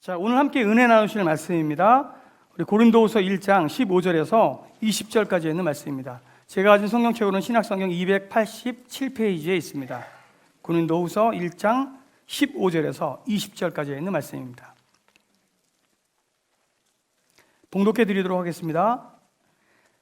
자, 오늘 함께 은혜 나누실 말씀입니다. 우리 고린도후서 1장 15절에서 20절까지 있는 말씀입니다. 제가 가진 성경책으로는 신약성경 287페이지에 있습니다. 고린도후서 1장 15절에서 20절까지 있는 말씀입니다. 봉독해 드리도록 하겠습니다.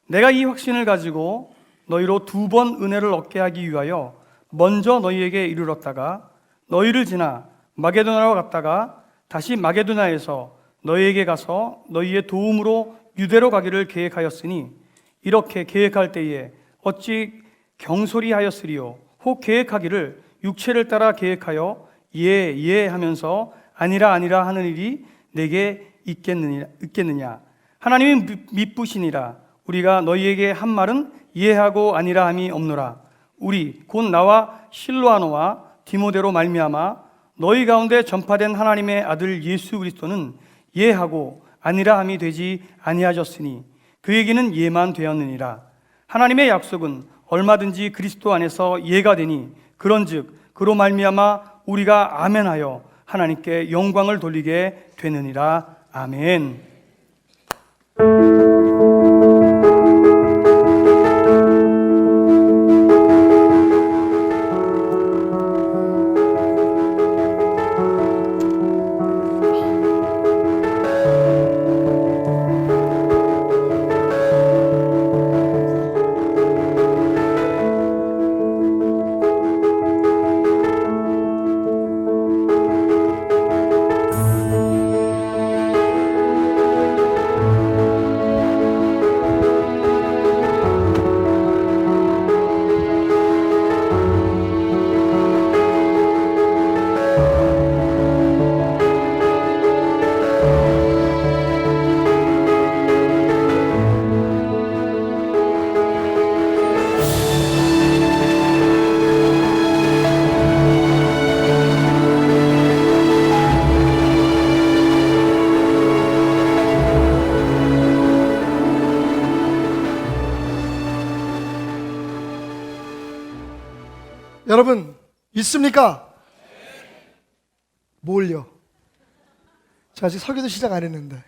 내가 이 확신을 가지고 너희로 2번 은혜를 얻게 하기 위하여 먼저 너희에게 이르렀다가 너희를 지나 마게도나로 갔다가 다시 마게도나에서 너희에게 가서 너희의 도움으로 유대로 가기를 계획하였으니 이렇게 계획할 때에 어찌 경솔이하였으리요 혹 계획하기를 육체를 따라 계획하여 예 하면서 아니라 하는 일이 내게 있겠느냐. 하나님이 미쁘시니라. 우리가 너희에게 한 말은 예하고 아니라 함이 없노라. 우리 곧 나와 실로아노와 디모데로 말미암아 너희 가운데 전파된 하나님의 아들 예수 그리스도는 예하고 아니라 함이 되지 아니하셨으니 그에게는 예만 되었느니라. 하나님의 약속은 얼마든지 그리스도 안에서 예가 되니 그런즉 그로 말미암아 우리가 아멘하여 하나님께 영광을 돌리게 되느니라. 아멘. 여러분 있습니까? 뭘요? 저 아직 설교도 시작 안 했는데.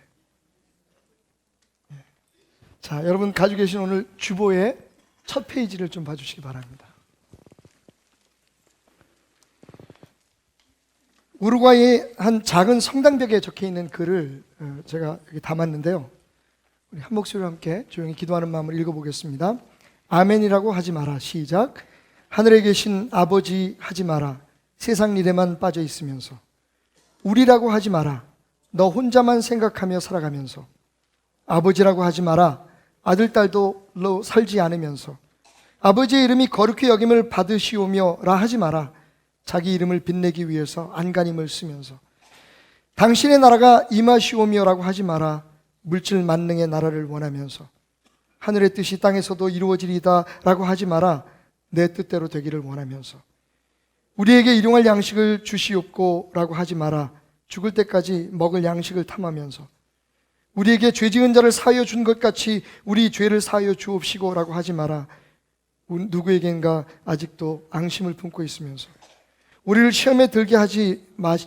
자, 여러분 가지고 계신 오늘 주보의 첫 페이지를 좀 봐주시기 바랍니다. 우루과이의 한 작은 성당벽에 적혀있는 글을 제가 여기 담았는데요. 우리 한 목소리로 함께 조용히 기도하는 마음으로 읽어보겠습니다. 아멘이라고 하지 마라. 시작. 하늘에 계신 아버지 하지 마라. 세상 일에만 빠져 있으면서. 우리라고 하지 마라. 너 혼자만 생각하며 살아가면서. 아버지라고 하지 마라. 아들 딸도 살지 않으면서. 아버지의 이름이 거룩히 여김을 받으시오며 라 하지 마라. 자기 이름을 빛내기 위해서 안간힘을 쓰면서. 당신의 나라가 임하시오며 라고 하지 마라. 물질 만능의 나라를 원하면서. 하늘의 뜻이 땅에서도 이루어지리다 라고 하지 마라. 내 뜻대로 되기를 원하면서. 우리에게 일용할 양식을 주시옵고 라고 하지 마라. 죽을 때까지 먹을 양식을 탐하면서. 우리에게 죄 지은 자를 사하여 준 것 같이 우리 죄를 사하여 주옵시고 라고 하지 마라. 누구에겐가 아직도 앙심을 품고 있으면서. 우리를 시험에 들게 하지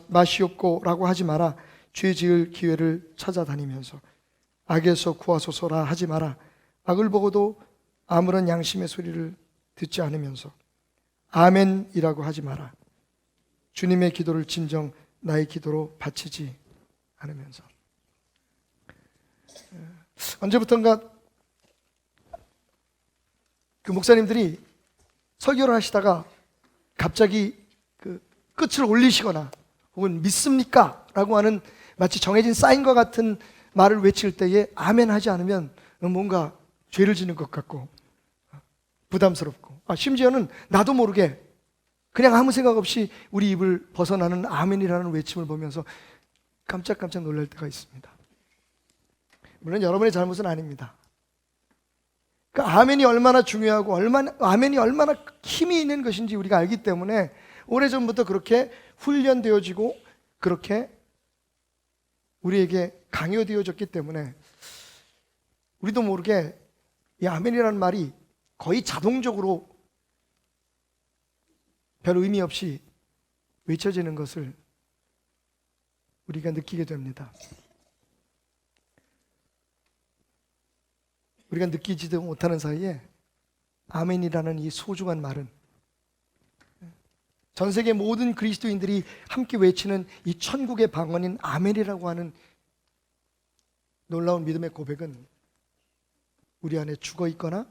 마시옵고 라고 하지 마라. 죄 지을 기회를 찾아다니면서. 악에서 구하소서라 하지 마라. 악을 보고도 아무런 양심의 소리를 듣지 않으면서. 아멘이라고 하지 마라. 주님의 기도를 진정 나의 기도로 바치지 않으면서. 언제부턴가 그 목사님들이 설교를 하시다가 갑자기 그 끝을 올리시거나 혹은 믿습니까? 라고 하는 마치 정해진 사인과 같은 말을 외칠 때에 아멘 하지 않으면 뭔가 죄를 지는 것 같고 부담스럽고, 심지어는 나도 모르게 그냥 아무 생각 없이 우리 입을 벗어나는 아멘이라는 외침을 보면서 깜짝깜짝 놀랄 때가 있습니다. 물론 여러분의 잘못은 아닙니다. 그 아멘이 얼마나 중요하고 아멘이 얼마나 힘이 있는 것인지 우리가 알기 때문에 오래전부터 그렇게 훈련되어지고 그렇게 우리에게 강요되어졌기 때문에 우리도 모르게 이 아멘이라는 말이 거의 자동적으로 별 의미 없이 외쳐지는 것을 우리가 느끼게 됩니다. 우리가 느끼지도 못하는 사이에 아멘이라는 이 소중한 말은 전 세계 모든 그리스도인들이 함께 외치는 이 천국의 방언인 아멘이라고 하는 놀라운 믿음의 고백은 우리 안에 죽어 있거나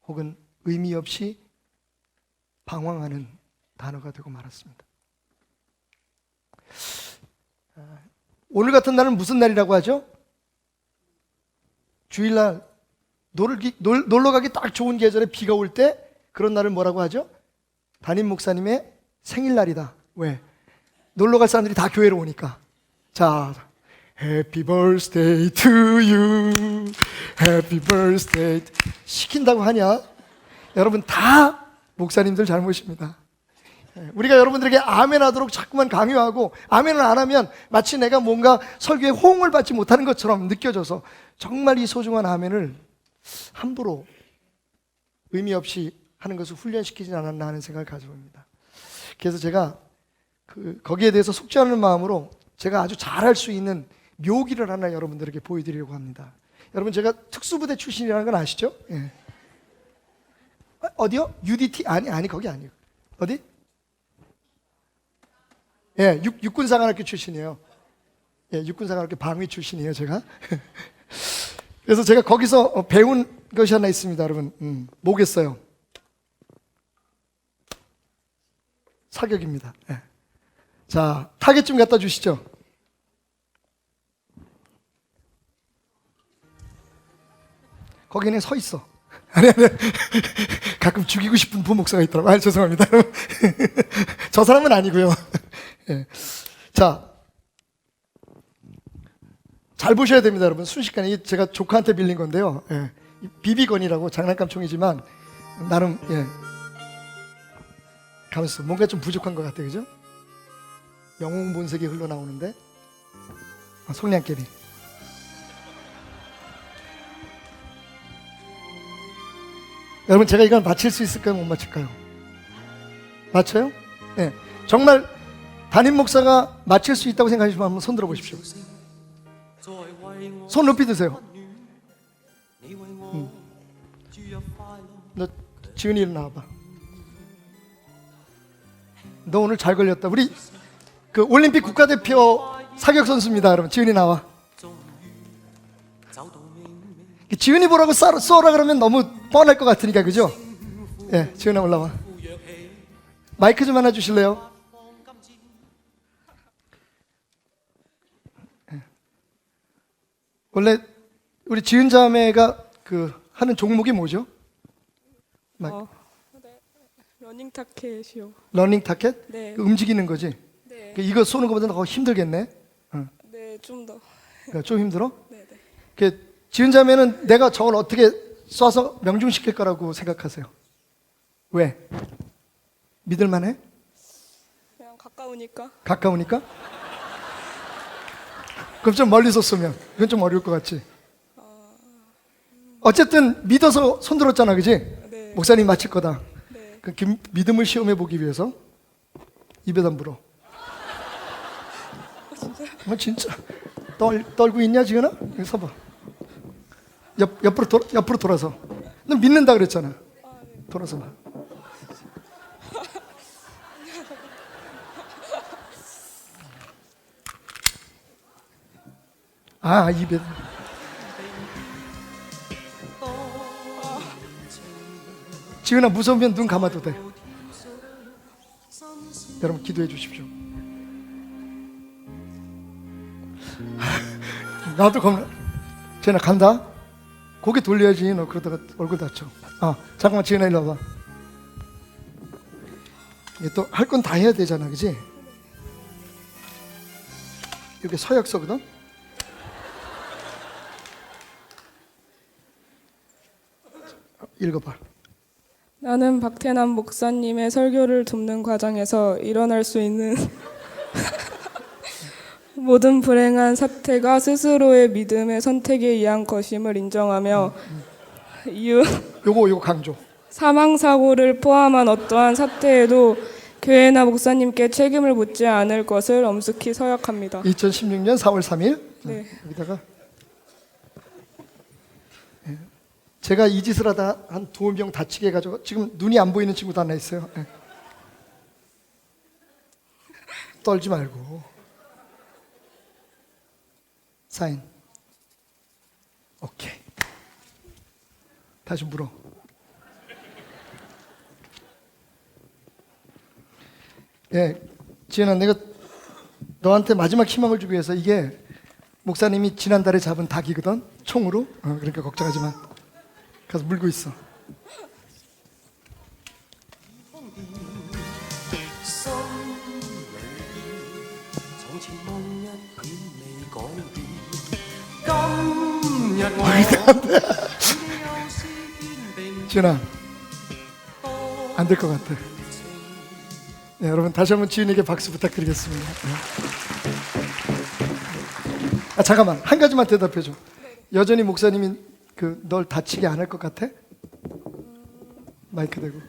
혹은 의미 없이 방황하는 단어가 되고 말았습니다. 오늘 같은 날은 무슨 날이라고 하죠? 주일날 놀러 가기 딱 좋은 계절에 비가 올 때 그런 날을 뭐라고 하죠? 담임 목사님의 생일날이다. 왜? 놀러 갈 사람들이 다 교회로 오니까. 자, Happy birthday to you. Happy birthday. 시킨다고 하냐? 여러분 다 목사님들 잘못입니다. 우리가 여러분들에게 아멘 하도록 자꾸만 강요하고 아멘을 안 하면 마치 내가 뭔가 설교에 호응을 받지 못하는 것처럼 느껴져서 정말 이 소중한 아멘을 함부로 의미 없이 하는 것을 훈련시키지 않았나 하는 생각을 가져봅니다. 그래서 제가 거기에 대해서 속죄하는 마음으로 제가 아주 잘할 수 있는 묘기를 하나 여러분들에게 보여드리려고 합니다. 여러분 제가 특수부대 출신이라는 건 아시죠? 예. 어디요? UDT? 아니 거기 아니에요. 어디? 예, 육군사관학교 출신이에요. 예, 육군사관학교 방위 출신이에요, 제가. 그래서 제가 거기서 배운 것이 하나 있습니다, 여러분. 뭐겠어요? 사격입니다. 예. 자, 타겟 좀 갖다 주시죠. 거기는 서 있어. 아니. 가끔 죽이고 싶은 부목사가 있더라고요. 죄송합니다. 저 사람은 아니고요. 예. 자, 잘 보셔야 됩니다, 여러분. 순식간에 이게 제가 조카한테 빌린 건데요. 예. 비비건이라고 장난감 총이지만 나름 가만있어. 뭔가 좀 부족한 것 같아요, 그죠? 영웅 본색이 흘러나오는데 속량개비. 여러분 제가 이걸 맞힐 수 있을까요? 못 맞힐까요? 맞춰요? 네. 정말 담임 목사가 맞힐 수 있다고 생각하시면 한번 손 들어 보십시오. 손 높이 드세요. 너 지은이 일어나와봐. 너 오늘 잘 걸렸다. 우리 그 올림픽 국가대표 사격 선수입니다, 여러분. 지은이 나와. 지은이 보라고 쏘라 그러면 너무 뻔할 것 같으니까, 그죠? 예, 지은아 올라와. 마이크 좀 하나 주실래요? 예. 원래 우리 지은 자매가 하는 종목이 뭐죠? 네. 러닝 타켓이요. 러닝 타켓? 네. 움직이는 거지? 네. 이거 쏘는 것보다 더 힘들겠네? 네, 좀 더. 그러니까 좀 힘들어? 네, 네. 지은 자매는 내가 저걸 어떻게 쏴서 명중시킬 거라고 생각하세요? 왜? 믿을만해? 그냥 가까우니까. 가까우니까? 그럼 좀 멀리서 쏘면 이건 좀 어려울 것 같지? 어쨌든 믿어서 손 들었잖아, 그지? 네. 목사님 맞힐 거다. 네. 그 믿음을 시험해 보기 위해서 입에다 물어. 진짜 떨고 있냐, 지은아? 여기 서봐. 옆으로 돌아서. 너 믿는다 그랬잖아. 돌아서 봐. 입에. 지은아, 무서우면 눈 감아도 돼. 여러분 기도해 주십시오. 나도 겁나. 지은아 간다. 고개 돌려야지. 너 그러다가 얼굴 다쳐. 잠깐만, 지은아 일로 와봐. 또 할 건 다 해야 되잖아, 그지? 이게 서약서거든. 읽어봐. 나는 박태남 목사님의 설교를 듣는 과정에서 일어날 수 있는 모든 불행한 사태가 스스로의 믿음의 선택에 의한 것임을 인정하며 요거 강조. 사망 사고를 포함한 어떠한 사태에도 교회나 목사님께 책임을 묻지 않을 것을 엄숙히 서약합니다. 2016년 4월 3일 네. 여기다가 제가 이 짓을 하다 한 2명 다치게 해가지고 지금 눈이 안 보이는 친구도 하나 있어요. 떨지 말고 사인. 오케이. 다시 물어. 지은아, 내가 너한테 마지막 희망을 주기 위해서, 이게 목사님이 지난달에 잡은 닭이거든, 총으로. 그러니까 걱정하지 마. 가서 물고 있어. 지은아, 안 될 것 같아. 네, 여러분 다시 한번 지은에게 박수 부탁드리겠습니다. 잠깐만, 한 가지만 대답해줘. 여전히 목사님이 널 다치게 안 할 것 같아? 마이크 대고.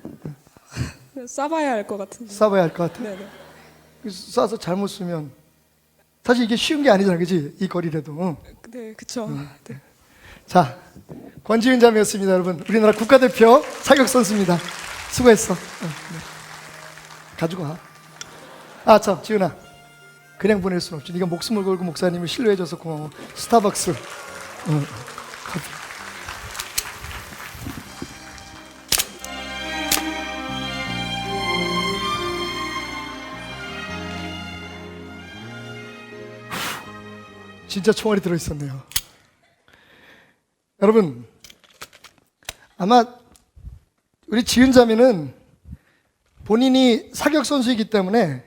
쏴봐야 할 것 같은데. 쏴봐야 할 것 같아? 네네. 쏴서 잘못 쏘면 사실 이게 쉬운 게 아니잖아, 그지? 이 거리라도. 네, 그쵸. 네. 자, 권지은 자매였습니다, 여러분. 우리나라 국가대표 사격 선수입니다. 수고했어. 네. 가지고 와. 참, 지은아, 그냥 보낼 수는 없지. 네가 목숨을 걸고 목사님을 신뢰해줘서 고마워. 스타벅스. 커피. 진짜 총알이 들어있었네요. 여러분, 아마 우리 지은 자매는 본인이 사격 선수이기 때문에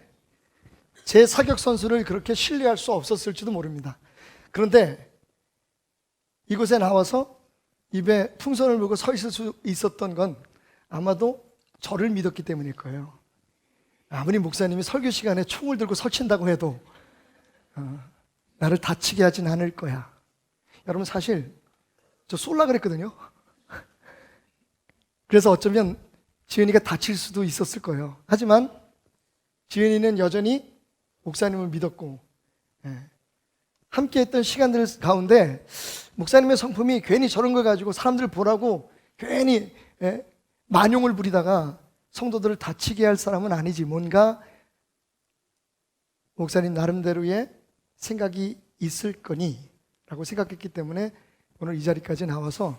제 사격 선수를 그렇게 신뢰할 수 없었을지도 모릅니다. 그런데 이곳에 나와서 입에 풍선을 물고 서 있을 수 있었던 건 아마도 저를 믿었기 때문일 거예요. 아무리 목사님이 설교 시간에 총을 들고 설친다고 해도 나를 다치게 하진 않을 거야. 여러분, 사실 저 쏠라 그랬거든요. 그래서 어쩌면 지은이가 다칠 수도 있었을 거예요. 하지만 지은이는 여전히 목사님을 믿었고, 함께 했던 시간들 가운데 목사님의 성품이 괜히 저런 걸 가지고 사람들 보라고 괜히 만용을 부리다가 성도들을 다치게 할 사람은 아니지, 뭔가 목사님 나름대로의 생각이 있을 거니 라고 생각했기 때문에 오늘 이 자리까지 나와서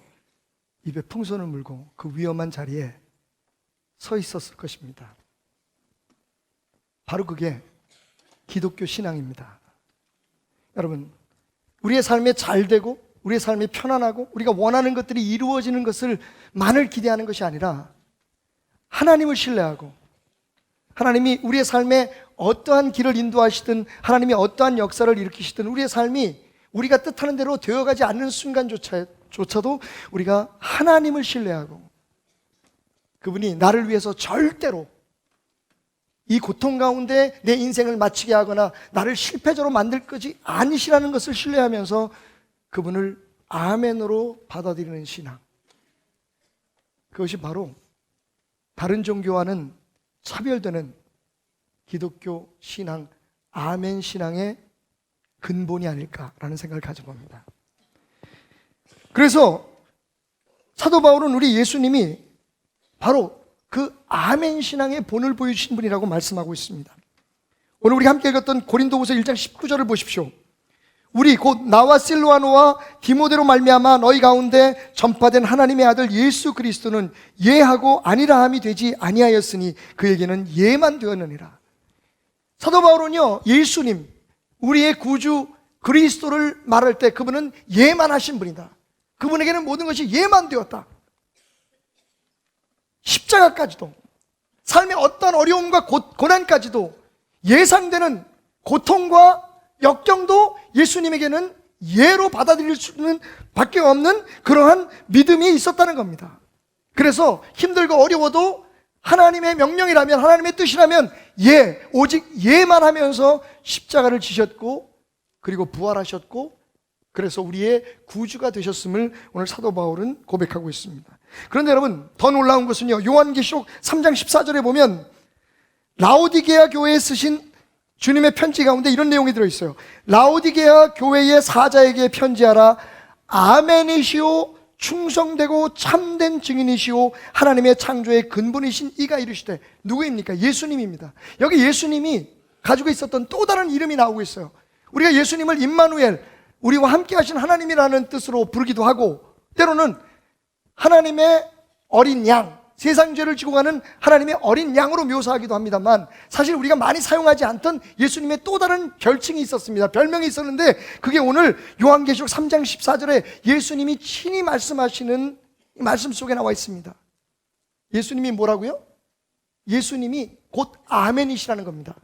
입에 풍선을 물고 그 위험한 자리에 서 있었을 것입니다. 바로 그게 기독교 신앙입니다. 여러분, 우리의 삶에 잘 되고 우리의 삶이 편안하고 우리가 원하는 것들이 이루어지는 것을 만을 기대하는 것이 아니라 하나님을 신뢰하고 하나님이 우리의 삶에 어떠한 길을 인도하시든 하나님이 어떠한 역사를 일으키시든 우리의 삶이 우리가 뜻하는 대로 되어가지 않는 순간조차도 우리가 하나님을 신뢰하고 그분이 나를 위해서 절대로 이 고통 가운데 내 인생을 마치게 하거나 나를 실패자로 만들 것이 아니시라는 것을 신뢰하면서 그분을 아멘으로 받아들이는 신앙, 그것이 바로 다른 종교와는 차별되는 기독교 신앙, 아멘 신앙의 근본이 아닐까라는 생각을 가져봅니다. 그래서 사도 바울은 우리 예수님이 바로 그 아멘 신앙의 본을 보여주신 분이라고 말씀하고 있습니다. 오늘 우리 함께 읽었던 고린도후서 1장 19절을 보십시오. 우리 곧 나와 실로아노와 디모데로 말미암아 너희 가운데 전파된 하나님의 아들 예수 그리스도는 예하고 아니라함이 되지 아니하였으니 그에게는 예만 되었느니라. 사도 바울은요, 예수님, 우리의 구주 그리스도를 말할 때 그분은 예만 하신 분이다. 그분에게는 모든 것이 예만 되었다. 십자가까지도, 삶의 어떤 어려움과 고난까지도 예상되는 고통과 역경도 예수님에게는 예로 받아들일 수는 밖에 없는 그러한 믿음이 있었다는 겁니다. 그래서 힘들고 어려워도 하나님의 명령이라면, 하나님의 뜻이라면 예, 오직 예만 하면서 십자가를 지셨고 그리고 부활하셨고 그래서 우리의 구주가 되셨음을 오늘 사도 바울은 고백하고 있습니다. 그런데 여러분, 더 놀라운 것은요, 요한계시록 3장 14절에 보면 라오디게아 교회에 쓰신 주님의 편지 가운데 이런 내용이 들어있어요. 라오디게아 교회의 사자에게 편지하라. 아멘이시오 충성되고 참된 증인이시오 하나님의 창조의 근본이신 이가 이르시되. 누구입니까? 예수님입니다. 여기 예수님이 가지고 있었던 또 다른 이름이 나오고 있어요. 우리가 예수님을 임마누엘, 우리와 함께 하신 하나님이라는 뜻으로 부르기도 하고, 때로는 하나님의 어린 양, 세상 죄를 지고 가는 하나님의 어린 양으로 묘사하기도 합니다만, 사실 우리가 많이 사용하지 않던 예수님의 또 다른 별칭이 있었습니다. 별명이 있었는데, 그게 오늘 요한계시록 3장 14절에 예수님이 친히 말씀하시는 말씀 속에 나와 있습니다. 예수님이 뭐라고요? 예수님이 곧 아멘이시라는 겁니다.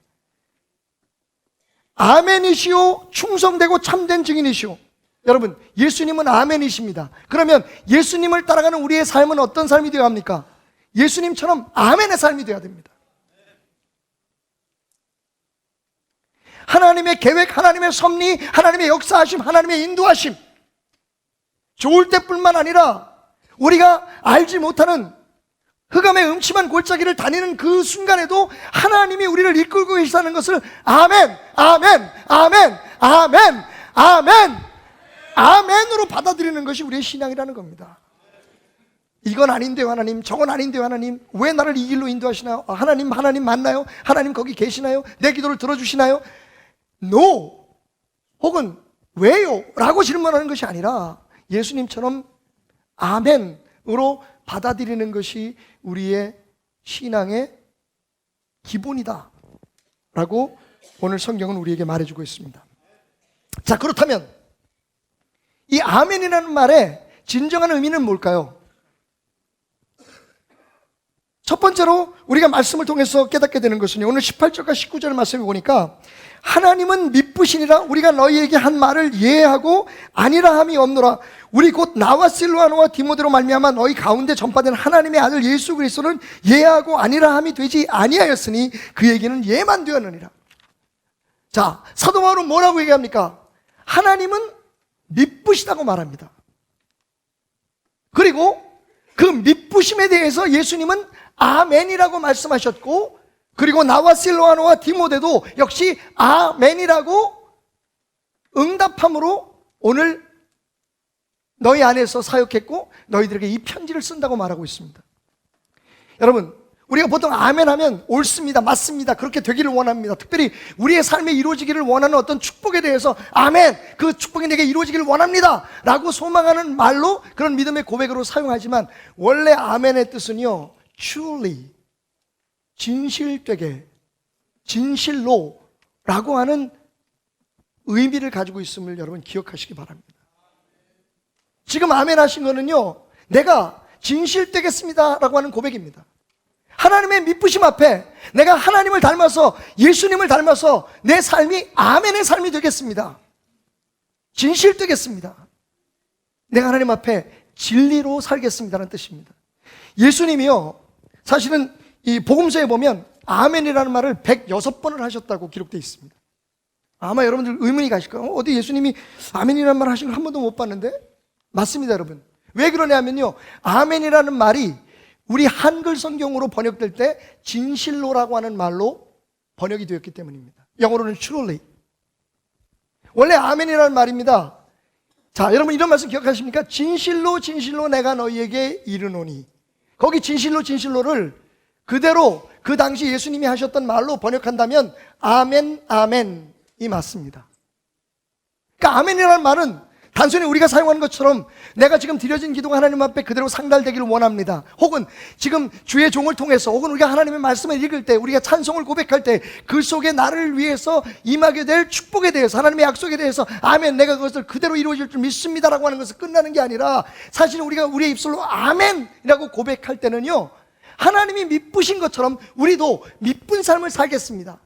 아멘이시오 충성되고 참된 증인이시오. 여러분, 예수님은 아멘이십니다. 그러면 예수님을 따라가는 우리의 삶은 어떤 삶이 되어야 합니까? 예수님처럼 아멘의 삶이 되어야 됩니다. 하나님의 계획, 하나님의 섭리, 하나님의 역사하심, 하나님의 인도하심, 좋을 때뿐만 아니라 우리가 알지 못하는 흑암의 음침한 골짜기를 다니는 그 순간에도 하나님이 우리를 이끌고 계시다는 것을 아멘, 아멘, 아멘, 아멘, 아멘, 아멘으로 받아들이는 것이 우리의 신앙이라는 겁니다. 이건 아닌데요 하나님, 저건 아닌데요 하나님, 왜 나를 이 길로 인도하시나요? 하나님 맞나요? 하나님 거기 계시나요? 내 기도를 들어주시나요? No! 혹은 왜요? 라고 질문하는 것이 아니라 예수님처럼 아멘으로 받아들이는 것이 우리의 신앙의 기본이다 라고 오늘 성경은 우리에게 말해주고 있습니다. 자, 그렇다면 이 아멘이라는 말의 진정한 의미는 뭘까요? 첫 번째로 우리가 말씀을 통해서 깨닫게 되는 것은요, 오늘 18절과 19절 말씀을 보니까 하나님은 미쁘시니라 우리가 너희에게 한 말을 예하고 아니라 함이 없노라. 우리 곧 나와 실로아노와 디모데로 말미암아 너희 가운데 전파된 하나님의 아들 예수 그리스도는 예하고 아니라 함이 되지 아니하였으니 그에게는 예만 되었느니라. 자, 사도 바울은 뭐라고 얘기합니까? 하나님은 미쁘시다고 말합니다. 그리고 그 미쁘심에 대해서 예수님은 아멘이라고 말씀하셨고, 그리고 나와 실로아노와 디모데도 역시 아멘이라고 응답함으로 오늘 너희 안에서 사역했고 너희들에게 이 편지를 쓴다고 말하고 있습니다. 여러분, 우리가 보통 아멘 하면 옳습니다, 맞습니다, 그렇게 되기를 원합니다. 특별히 우리의 삶에 이루어지기를 원하는 어떤 축복에 대해서 아멘, 그 축복이 내게 이루어지기를 원합니다 라고 소망하는 말로, 그런 믿음의 고백으로 사용하지만 원래 아멘의 뜻은요, truly, 진실되게, 진실로 라고 하는 의미를 가지고 있음을 여러분 기억하시기 바랍니다. 지금 아멘 하신 거는요, 내가 진실되겠습니다 라고 하는 고백입니다. 하나님의 미쁘심 앞에 내가 하나님을 닮아서, 예수님을 닮아서 내 삶이 아멘의 삶이 되겠습니다. 진실되겠습니다. 내가 하나님 앞에 진리로 살겠습니다라는 뜻입니다. 예수님이요, 사실은 이 복음서에 보면 아멘이라는 말을 106번을 하셨다고 기록되어 있습니다. 아마 여러분들 의문이 가실 거예요. 어디 예수님이 아멘이라는 말 하신 걸 한 번도 못 봤는데? 맞습니다, 여러분. 왜 그러냐면요, 아멘이라는 말이 우리 한글 성경으로 번역될 때 진실로라고 하는 말로 번역이 되었기 때문입니다. 영어로는 truly. 원래 아멘이라는 말입니다. 자, 여러분 이런 말씀 기억하십니까? 진실로 진실로 내가 너희에게 이르노니. 거기 진실로 진실로를 그대로 그 당시 예수님이 하셨던 말로 번역한다면 아멘 아멘이 맞습니다. 그러니까 아멘이라는 말은 단순히 우리가 사용하는 것처럼 내가 지금 드려진 기도가 하나님 앞에 그대로 상달되기를 원합니다, 혹은 지금 주의 종을 통해서, 혹은 우리가 하나님의 말씀을 읽을 때, 우리가 찬송을 고백할 때 그 속에 나를 위해서 임하게 될 축복에 대해서, 하나님의 약속에 대해서 아멘, 내가 그것을 그대로 이루어질 줄 믿습니다라고 하는 것은 끝나는 게 아니라, 사실 우리가 우리의 입술로 아멘이라고 고백할 때는요, 하나님이 미쁘신 것처럼 우리도 미쁜 삶을 살겠습니다.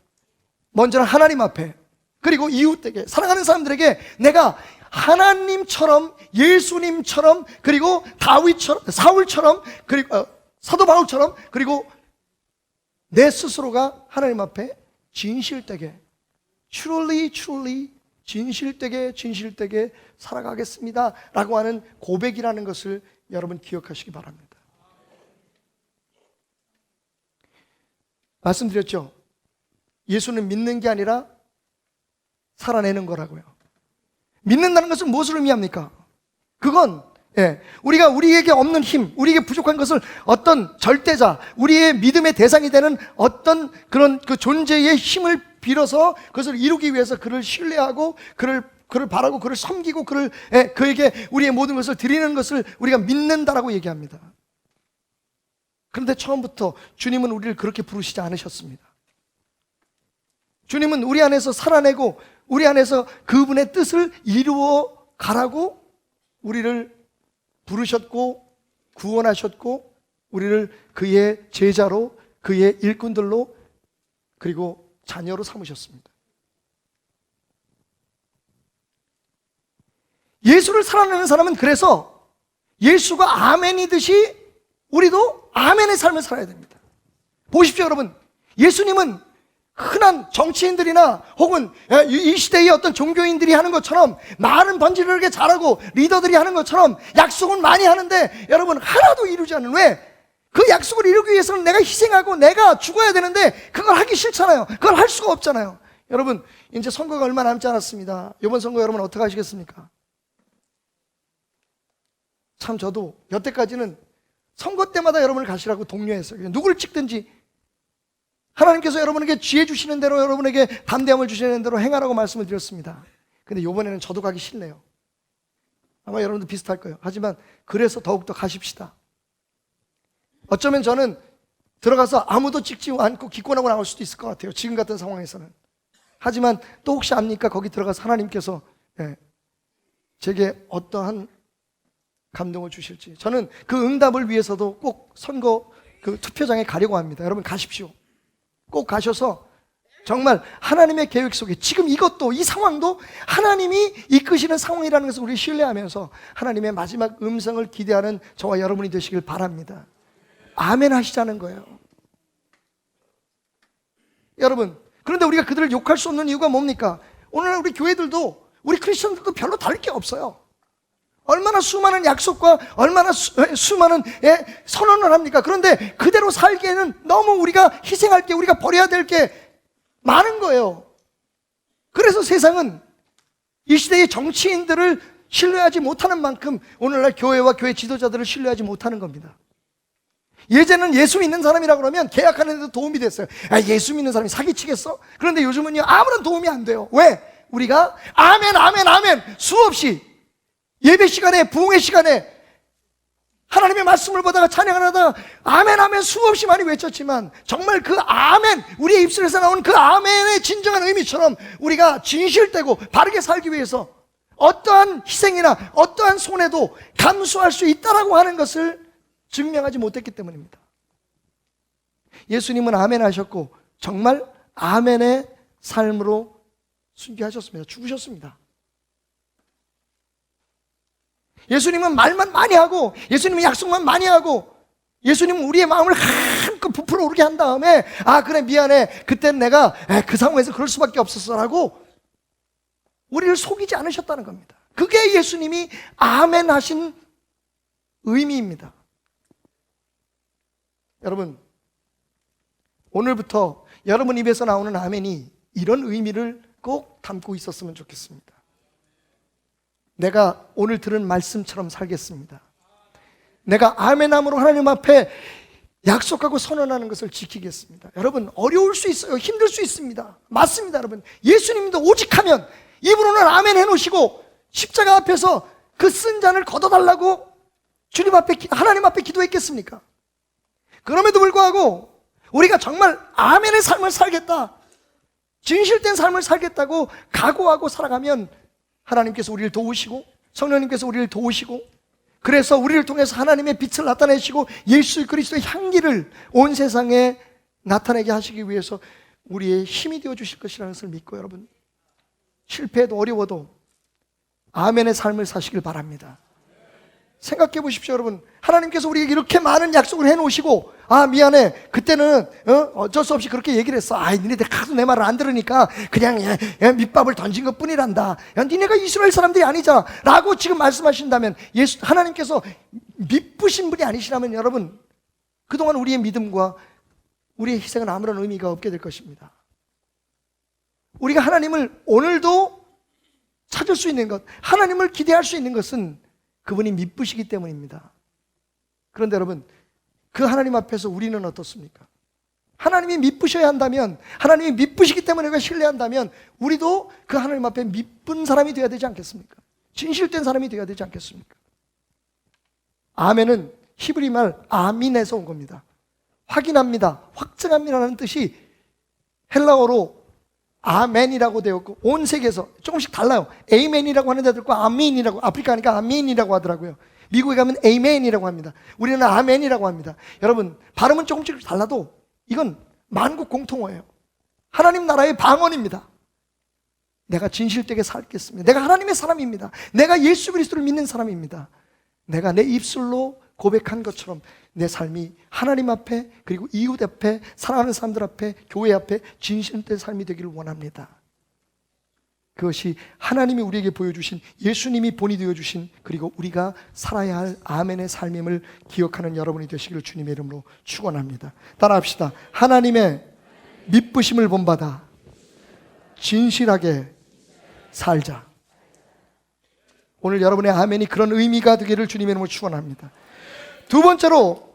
먼저는 하나님 앞에, 그리고 이웃에게, 사랑하는 사람들에게 내가 하나님처럼, 예수님처럼, 그리고 다윗처럼, 사울처럼, 그리고 사도 바울처럼, 그리고 내 스스로가 하나님 앞에 진실되게, truly truly 진실되게 살아가겠습니다 라고 하는 고백이라는 것을 여러분 기억하시기 바랍니다. 말씀드렸죠? 예수는 믿는 게 아니라 살아내는 거라고요. 믿는다는 것은 무엇을 의미합니까? 그건 우리가 우리에게 없는 힘, 우리에게 부족한 것을 어떤 절대자, 우리의 믿음의 대상이 되는 어떤 그런 그 존재의 힘을 빌어서 그것을 이루기 위해서 그를 신뢰하고 그를 바라고 그를 섬기고 그에게 우리의 모든 것을 드리는 것을 우리가 믿는다라고 얘기합니다. 그런데 처음부터 주님은 우리를 그렇게 부르시지 않으셨습니다. 주님은 우리 안에서 살아내고 우리 안에서 그분의 뜻을 이루어 가라고 우리를 부르셨고 구원하셨고 우리를 그의 제자로 그의 일꾼들로 그리고 자녀로 삼으셨습니다. 예수를 살아내는 사람은 그래서 예수가 아멘이듯이 우리도 아멘의 삶을 살아야 됩니다. 보십시오 여러분, 예수님은 흔한 정치인들이나 혹은 이 시대의 어떤 종교인들이 하는 것처럼 말은 번지르르게 잘하고 리더들이 하는 것처럼 약속은 많이 하는데 여러분 하나도 이루지 않는, 왜? 그 약속을 이루기 위해서는 내가 희생하고 내가 죽어야 되는데 그걸 하기 싫잖아요. 그걸 할 수가 없잖아요. 여러분 이제 선거가 얼마 남지 않았습니다. 이번 선거 여러분 어떻게 하시겠습니까? 참 저도 여태까지는 선거 때마다 여러분을 가시라고 독려했어요. 그냥 누구를 찍든지 하나님께서 여러분에게 지혜 주시는 대로 여러분에게 담대함을 주시는 대로 행하라고 말씀을 드렸습니다. 근데 이번에는 저도 가기 싫네요. 아마 여러분도 비슷할 거예요. 하지만 그래서 더욱더 가십시다. 어쩌면 저는 들어가서 아무도 찍지 않고 기권하고 나올 수도 있을 것 같아요. 지금 같은 상황에서는. 하지만 또 혹시 압니까? 거기 들어가서 하나님께서 제게 어떠한 감동을 주실지. 저는 그 응답을 위해서도 꼭 선거 그 투표장에 가려고 합니다. 여러분 가십시오. 꼭 가셔서 정말 하나님의 계획 속에 지금 이것도 이 상황도 하나님이 이끄시는 상황이라는 것을 우리 신뢰하면서 하나님의 마지막 음성을 기대하는 저와 여러분이 되시길 바랍니다. 아멘 하시자는 거예요. 여러분, 그런데 우리가 그들을 욕할 수 없는 이유가 뭡니까? 오늘날 우리 교회들도 우리 크리스천들도 별로 다를 게 없어요. 얼마나 수많은 약속과 얼마나 수많은 선언을 합니까? 그런데 그대로 살기에는 너무 우리가 희생할 게, 우리가 버려야 될 게 많은 거예요. 그래서 세상은 이 시대의 정치인들을 신뢰하지 못하는 만큼 오늘날 교회와 교회 지도자들을 신뢰하지 못하는 겁니다. 예전에는 예수 믿는 사람이라 그러면 계약하는 데도 도움이 됐어요. 예수 믿는 사람이 사기치겠어? 그런데 요즘은요 아무런 도움이 안 돼요. 왜? 우리가 아멘 아멘 아멘 수없이 예배 시간에, 부흥의 시간에 하나님의 말씀을 보다가 찬양을 하다가 아멘 아멘 수없이 많이 외쳤지만 정말 그 아멘, 우리의 입술에서 나오는 그 아멘의 진정한 의미처럼 우리가 진실되고 바르게 살기 위해서 어떠한 희생이나 어떠한 손해도 감수할 수 있다라고 하는 것을 증명하지 못했기 때문입니다. 예수님은 아멘 하셨고 정말 아멘의 삶으로 순교하셨습니다. 죽으셨습니다. 예수님은 말만 많이 하고 예수님은 약속만 많이 하고 예수님은 우리의 마음을 한껏 부풀어 오르게 한 다음에 그래 미안해 그땐 내가 그 상황에서 그럴 수밖에 없었어라고 우리를 속이지 않으셨다는 겁니다. 그게 예수님이 아멘 하신 의미입니다. 여러분 오늘부터 여러분 입에서 나오는 아멘이 이런 의미를 꼭 담고 있었으면 좋겠습니다. 내가 오늘 들은 말씀처럼 살겠습니다. 내가 아멘함으로 하나님 앞에 약속하고 선언하는 것을 지키겠습니다. 여러분 어려울 수 있어요. 힘들 수 있습니다. 맞습니다. 여러분 예수님도 오직하면 입으로는 아멘 해놓으시고 십자가 앞에서 그 쓴 잔을 걷어달라고 주님 앞에 하나님 앞에 기도했겠습니까? 그럼에도 불구하고 우리가 정말 아멘의 삶을 살겠다, 진실된 삶을 살겠다고 각오하고 살아가면 하나님께서 우리를 도우시고 성령님께서 우리를 도우시고 그래서 우리를 통해서 하나님의 빛을 나타내시고 예수 그리스도의 향기를 온 세상에 나타내게 하시기 위해서 우리의 힘이 되어 주실 것이라는 것을 믿고 여러분 실패해도 어려워도 아멘의 삶을 사시길 바랍니다. 생각해 보십시오. 여러분 하나님께서 우리에게 이렇게 많은 약속을 해놓으시고 미안해 그때는 어쩔 수 없이 그렇게 얘기를 했어. 니네들 하도 내 말을 안 들으니까 그냥 밑밥을 던진 것 뿐이란다. 니네가 이스라엘 사람들이 아니잖아 라고 지금 말씀하신다면 하나님께서 미쁘신 분이 아니시라면 여러분 그동안 우리의 믿음과 우리의 희생은 아무런 의미가 없게 될 것입니다. 우리가 하나님을 오늘도 찾을 수 있는 것, 하나님을 기대할 수 있는 것은 그분이 미쁘시기 때문입니다. 그런데 여러분, 그 하나님 앞에서 우리는 어떻습니까? 하나님이 미쁘셔야 한다면, 하나님이 미쁘시기 때문에 우리가 신뢰한다면 우리도 그 하나님 앞에 미쁜 사람이 되어야 되지 않겠습니까? 진실된 사람이 되어야 되지 않겠습니까? 아멘은 히브리 말 아민에서 온 겁니다. 확인합니다, 확증합니다라는 뜻이 헬라어로 아멘이라고 되었고, 온 세계에서 조금씩 달라요. 에이멘이라고 하는 데도 있고 아민이라고, 아프리카니까 아민이라고 하더라고요. 미국에 가면 에이멘이라고 합니다. 우리는 아멘이라고 합니다. 여러분, 발음은 조금씩 달라도 이건 만국 공통어예요. 하나님 나라의 방언입니다. 내가 진실되게 살겠습니다. 내가 하나님의 사람입니다. 내가 예수 그리스도를 믿는 사람입니다. 내가 내 입술로 고백한 것처럼 내 삶이 하나님 앞에, 그리고 이웃 앞에, 사랑하는 사람들 앞에, 교회 앞에 진실된 삶이 되기를 원합니다. 그것이 하나님이 우리에게 보여주신, 예수님이 본이 되어주신, 그리고 우리가 살아야 할 아멘의 삶임을 기억하는 여러분이 되시기를 주님의 이름으로 축원합니다. 따라합시다. 하나님의 미쁘심을 본받아 진실하게 살자. 오늘 여러분의 아멘이 그런 의미가 되기를 주님의 이름으로 축원합니다. 두 번째로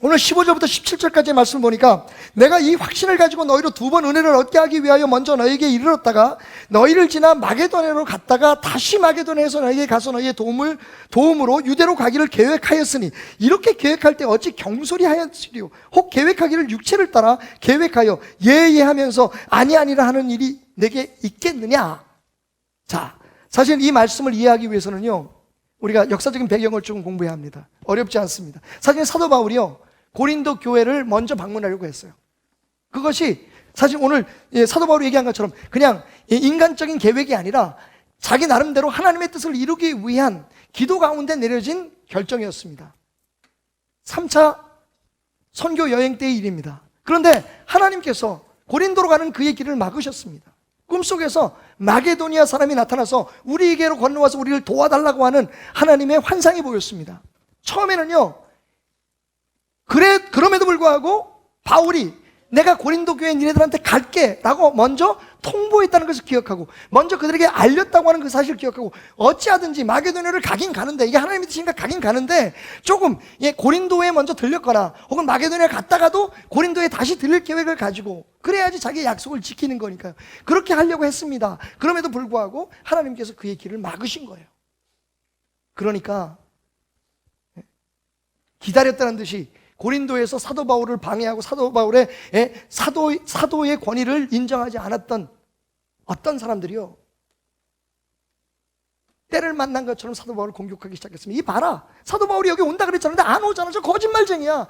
오늘 15절부터 17절까지의 말씀을 보니까, 내가 이 확신을 가지고 너희로 두 번 은혜를 얻게 하기 위하여 먼저 너희에게 이르렀다가 너희를 지나 마게도냐로 갔다가 다시 마게도냐에서 너희에게 가서 너희의 도움으로 유대로 가기를 계획하였으니, 이렇게 계획할 때 어찌 경솔히 하였으리요? 혹 계획하기를 육체를 따라 계획하여 예하면서 아니라 하는 일이 내게 있겠느냐? 자, 사실 이 말씀을 이해하기 위해서는요, 우리가 역사적인 배경을 좀 공부해야 합니다. 어렵지 않습니다. 사실 사도 바울이요, 고린도 교회를 먼저 방문하려고 했어요. 그것이 사실 오늘 사도 바울이 얘기한 것처럼 그냥 인간적인 계획이 아니라 자기 나름대로 하나님의 뜻을 이루기 위한 기도 가운데 내려진 결정이었습니다. 3차 선교 여행 때의 일입니다. 그런데 하나님께서 고린도로 가는 그의 길을 막으셨습니다. 꿈속에서 마게도니아 사람이 나타나서 우리에게로 건너와서 우리를 도와달라고 하는 하나님의 환상이 보였습니다. 처음에는요, 그럼에도 불구하고 바울이 내가 고린도 교회 니네들한테 갈게 라고 먼저 통보했다는 것을 기억하고, 먼저 그들에게 알렸다고 하는 그 사실을 기억하고, 어찌하든지 마게도냐를 가긴 가는데, 이게 하나님의 뜻인가 가긴 가는데 조금 고린도에 먼저 들렸거나 혹은 마게도냐에 갔다가도 고린도에 다시 들릴 계획을 가지고, 그래야지 자기의 약속을 지키는 거니까요. 그렇게 하려고 했습니다. 그럼에도 불구하고 하나님께서 그의 길을 막으신 거예요. 그러니까 기다렸다는 듯이 고린도에서 사도 바울을 방해하고 사도 바울의 사도의 권위를 인정하지 않았던 어떤 사람들이요, 때를 만난 것처럼 사도 바울을 공격하기 시작했습니다. 이 봐라, 사도 바울이 여기 온다 그랬잖아. 근데 안 오잖아. 저 거짓말쟁이야.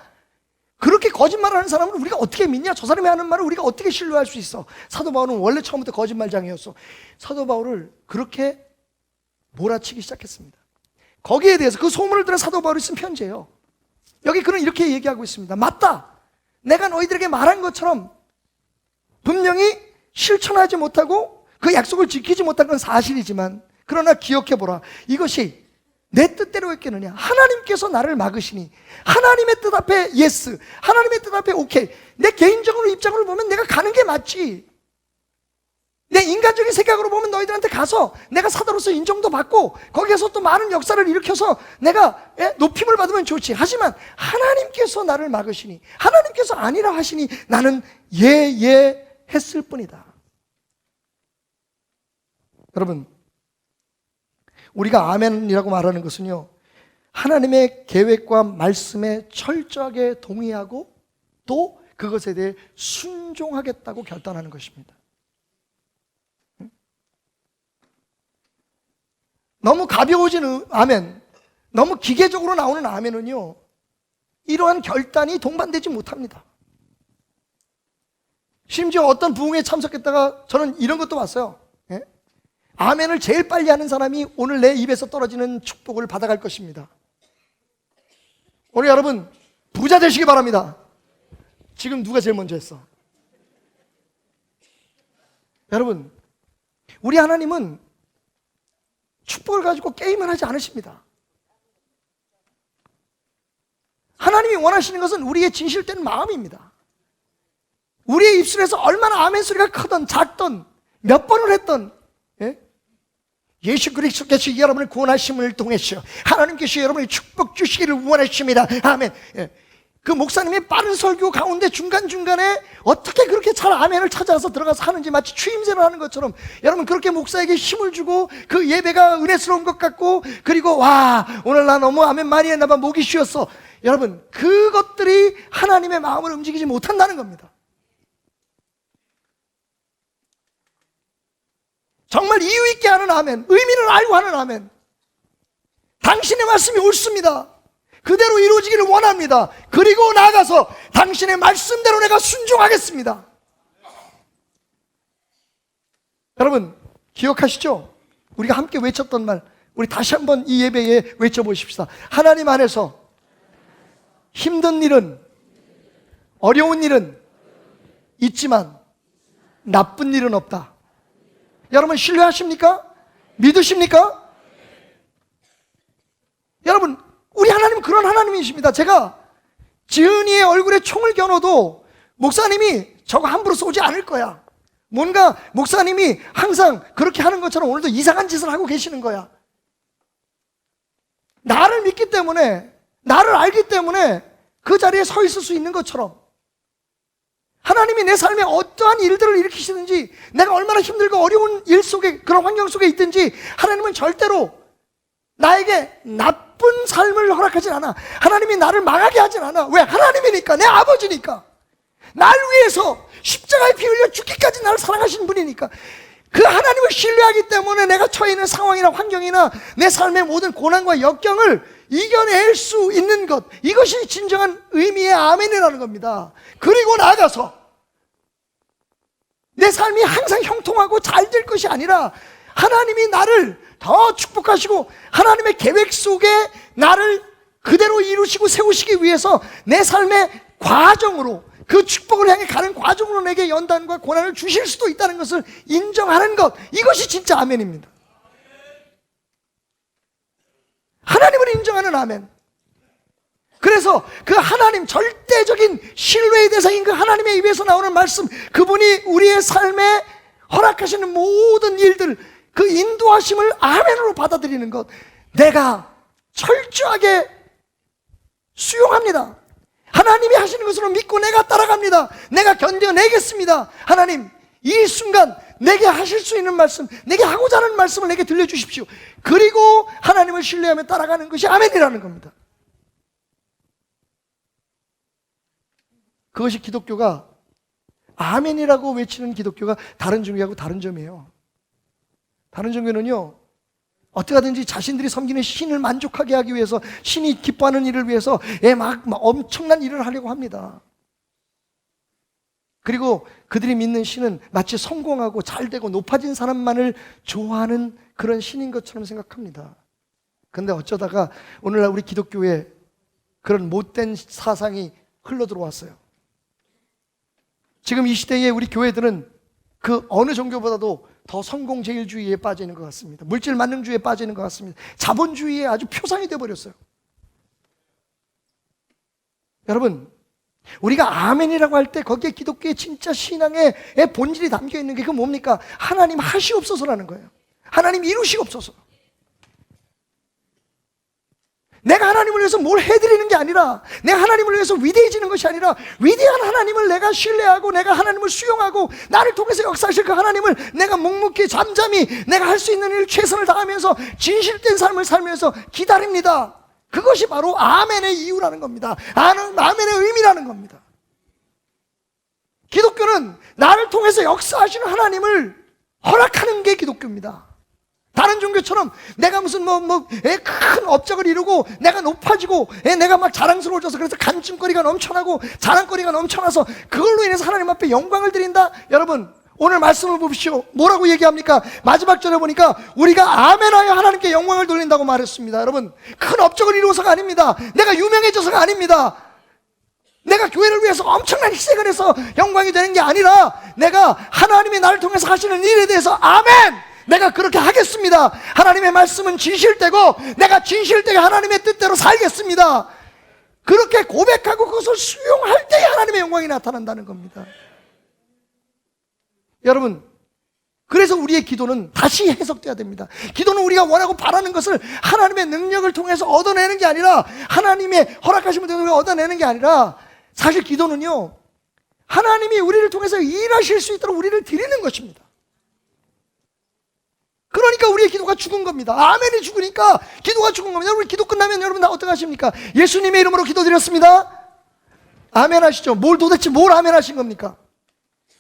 그렇게 거짓말하는 사람을 우리가 어떻게 믿냐? 저 사람이 하는 말을 우리가 어떻게 신뢰할 수 있어? 사도 바울은 원래 처음부터 거짓말쟁이였어. 사도 바울을 그렇게 몰아치기 시작했습니다. 거기에 대해서 그 소문을 들은 사도 바울이 쓴 편지예요. 여기 그는 이렇게 얘기하고 있습니다. 맞다, 내가 너희들에게 말한 것처럼 분명히 실천하지 못하고 그 약속을 지키지 못한 건 사실이지만, 그러나 기억해보라, 이것이 내 뜻대로 했겠느냐? 하나님께서 나를 막으시니 하나님의 뜻 앞에 예스, 하나님의 뜻 앞에 오케이. 내 개인적으로 입장으로 보면 내가 가는 게 맞지. 내 인간적인 생각으로 보면 너희들한테 가서 내가 사도로서 인정도 받고 거기에서 또 많은 역사를 일으켜서 내가 높임을 받으면 좋지. 하지만 하나님께서 나를 막으시니, 하나님께서 아니라 하시니 나는 했을 뿐이다. 여러분, 우리가 아멘이라고 말하는 것은요, 하나님의 계획과 말씀에 철저하게 동의하고 또 그것에 대해 순종하겠다고 결단하는 것입니다. 너무 가벼워진 아멘, 너무 기계적으로 나오는 아멘은요, 이러한 결단이 동반되지 못합니다. 심지어 어떤 부흥에 참석했다가 저는 이런 것도 봤어요. 아멘을 제일 빨리 하는 사람이 오늘 내 입에서 떨어지는 축복을 받아갈 것입니다. 오늘 여러분 부자 되시기 바랍니다. 지금 누가 제일 먼저 했어? 여러분, 우리 하나님은 축복을 가지고 게임을 하지 않으십니다. 하나님이 원하시는 것은 우리의 진실된 마음입니다. 우리의 입술에서 얼마나 아멘 소리가 크든 작든 몇 번을 했던, 예? 예수 그리스도께서 여러분을 구원하심을 통해서 하나님께서 여러분의 축복 주시기를 원하십니다. 아멘. 예. 그 목사님이 빠른 설교 가운데 중간중간에 어떻게 그렇게 잘 아멘을 찾아서 들어가서 하는지 마치 추임새를 하는 것처럼 여러분 그렇게 목사에게 힘을 주고 그 예배가 은혜스러운 것 같고, 그리고 와 오늘 나 너무 아멘 많이 했나봐 목이 쉬었어. 여러분 그것들이 하나님의 마음을 움직이지 못한다는 겁니다. 정말 이유 있게 하는 아멘, 의미를 알고 하는 아멘, 당신의 말씀이 옳습니다, 그대로 이루어지기를 원합니다, 그리고 나아가서 당신의 말씀대로 내가 순종하겠습니다. 여러분 기억하시죠? 우리가 함께 외쳤던 말, 우리 다시 한번 이 예배에 외쳐보십시다. 하나님 안에서 힘든 일은, 어려운 일은 있지만 나쁜 일은 없다. 여러분 신뢰하십니까? 믿으십니까? 여러분 우리 하나님은 그런 하나님이십니다. 제가 지은이의 얼굴에 총을 겨눠도 목사님이 저거 함부로 쏘지 않을 거야. 뭔가 목사님이 항상 그렇게 하는 것처럼 오늘도 이상한 짓을 하고 계시는 거야. 나를 믿기 때문에, 나를 알기 때문에 그 자리에 서 있을 수 있는 것처럼 하나님이 내 삶에 어떠한 일들을 일으키시든지, 내가 얼마나 힘들고 어려운 일 속에, 그런 환경 속에 있든지 하나님은 절대로 나에게 나쁜 삶을 허락하진 않아. 하나님이 나를 망하게 하진 않아. 왜? 하나님이니까, 내 아버지니까, 날 위해서 십자가에 피 흘려 죽기까지 나를 사랑하시는 분이니까. 그 하나님을 신뢰하기 때문에 내가 처해 있는 상황이나 환경이나 내 삶의 모든 고난과 역경을 이겨낼 수 있는 것, 이것이 진정한 의미의 아멘이라는 겁니다. 그리고 나아가서 내 삶이 항상 형통하고 잘 될 것이 아니라 하나님이 나를 더 축복하시고 하나님의 계획 속에 나를 그대로 이루시고 세우시기 위해서 내 삶의 과정으로, 그 축복을 향해 가는 과정으로 내게 연단과 고난을 주실 수도 있다는 것을 인정하는 것, 이것이 진짜 아멘입니다. 하나님을 인정하는 아멘. 그래서 그 하나님, 절대적인 신뢰의 대상인 그 하나님의 입에서 나오는 말씀, 그분이 우리의 삶에 허락하시는 모든 일들, 그 인도하심을 아멘으로 받아들이는 것, 내가 철저하게 수용합니다. 하나님이 하시는 것으로 믿고 내가 따라갑니다. 내가 견뎌내겠습니다. 하나님, 이 순간 내게 하실 수 있는 말씀, 내게 하고자 하는 말씀을 내게 들려주십시오. 그리고 하나님을 신뢰하며 따라가는 것이 아멘이라는 겁니다. 그것이 기독교가, 아멘이라고 외치는 기독교가 다른 종교하고 다른 점이에요. 다른 종교는요, 어떻게 하든지 자신들이 섬기는 신을 만족하게 하기 위해서, 신이 기뻐하는 일을 위해서 막 엄청난 일을 하려고 합니다. 그리고 그들이 믿는 신은 마치 성공하고 잘되고 높아진 사람만을 좋아하는 그런 신인 것처럼 생각합니다. 그런데 어쩌다가 오늘날 우리 기독교에 그런 못된 사상이 흘러 들어왔어요. 지금 이 시대에 우리 교회들은 그 어느 종교보다도 더 성공제일주의에 빠지는 것 같습니다. 물질 만능주의에 빠지는 것 같습니다. 자본주의의 아주 표상이 되어버렸어요. 여러분, 우리가 아멘이라고 할 때 거기에 기독교의 진짜 신앙의 본질이 담겨 있는 게 그 뭡니까? 하나님 하시옵소서라는 거예요. 하나님 이루시옵소서. 내가 하나님을 위해서 뭘 해드리는 게 아니라, 내가 하나님을 위해서 위대해지는 것이 아니라, 위대한 하나님을 내가 신뢰하고 내가 하나님을 수용하고 나를 통해서 역사하실 그 하나님을 내가 묵묵히 잠잠히 내가 할 수 있는 일 최선을 다하면서 진실된 삶을 살면서 기다립니다. 그것이 바로 아멘의 이유라는 겁니다. 아멘의 의미라는 겁니다. 기독교는 나를 통해서 역사하시는 하나님을 허락하는 게 기독교입니다. 다른 종교처럼 내가 무슨 큰 업적을 이루고 내가 높아지고 내가 막 자랑스러워져서 그래서 간증거리가 넘쳐나고 자랑거리가 넘쳐나서 그걸로 인해서 하나님 앞에 영광을 드린다. 여러분, 오늘 말씀을 보십시오. 뭐라고 얘기합니까? 마지막 절에 보니까 우리가 아멘하여 하나님께 영광을 돌린다고 말했습니다. 여러분, 큰 업적을 이루어서가 아닙니다. 내가 유명해져서가 아닙니다. 내가 교회를 위해서 엄청난 희생을 해서 영광이 되는 게 아니라 내가 하나님이 나를 통해서 하시는 일에 대해서 아멘! 내가 그렇게 하겠습니다. 하나님의 말씀은 진실되고 내가 진실되게 하나님의 뜻대로 살겠습니다. 그렇게 고백하고 그것을 수용할 때에 하나님의 영광이 나타난다는 겁니다. 여러분, 그래서 우리의 기도는 다시 해석돼야 됩니다. 기도는 우리가 원하고 바라는 것을 하나님의 능력을 통해서 얻어내는 게 아니라, 하나님의 허락하신 분을 얻어내는 게 아니라, 사실 기도는요, 하나님이 우리를 통해서 일하실 수 있도록 우리를 드리는 것입니다. 그러니까 우리의 기도가 죽은 겁니다. 아멘이 죽으니까 기도가 죽은 겁니다. 여러분, 기도 끝나면 여러분 다 어떻게 하십니까? 예수님의 이름으로 기도드렸습니다. 아멘 하시죠. 도대체 뭘 아멘 하신 겁니까?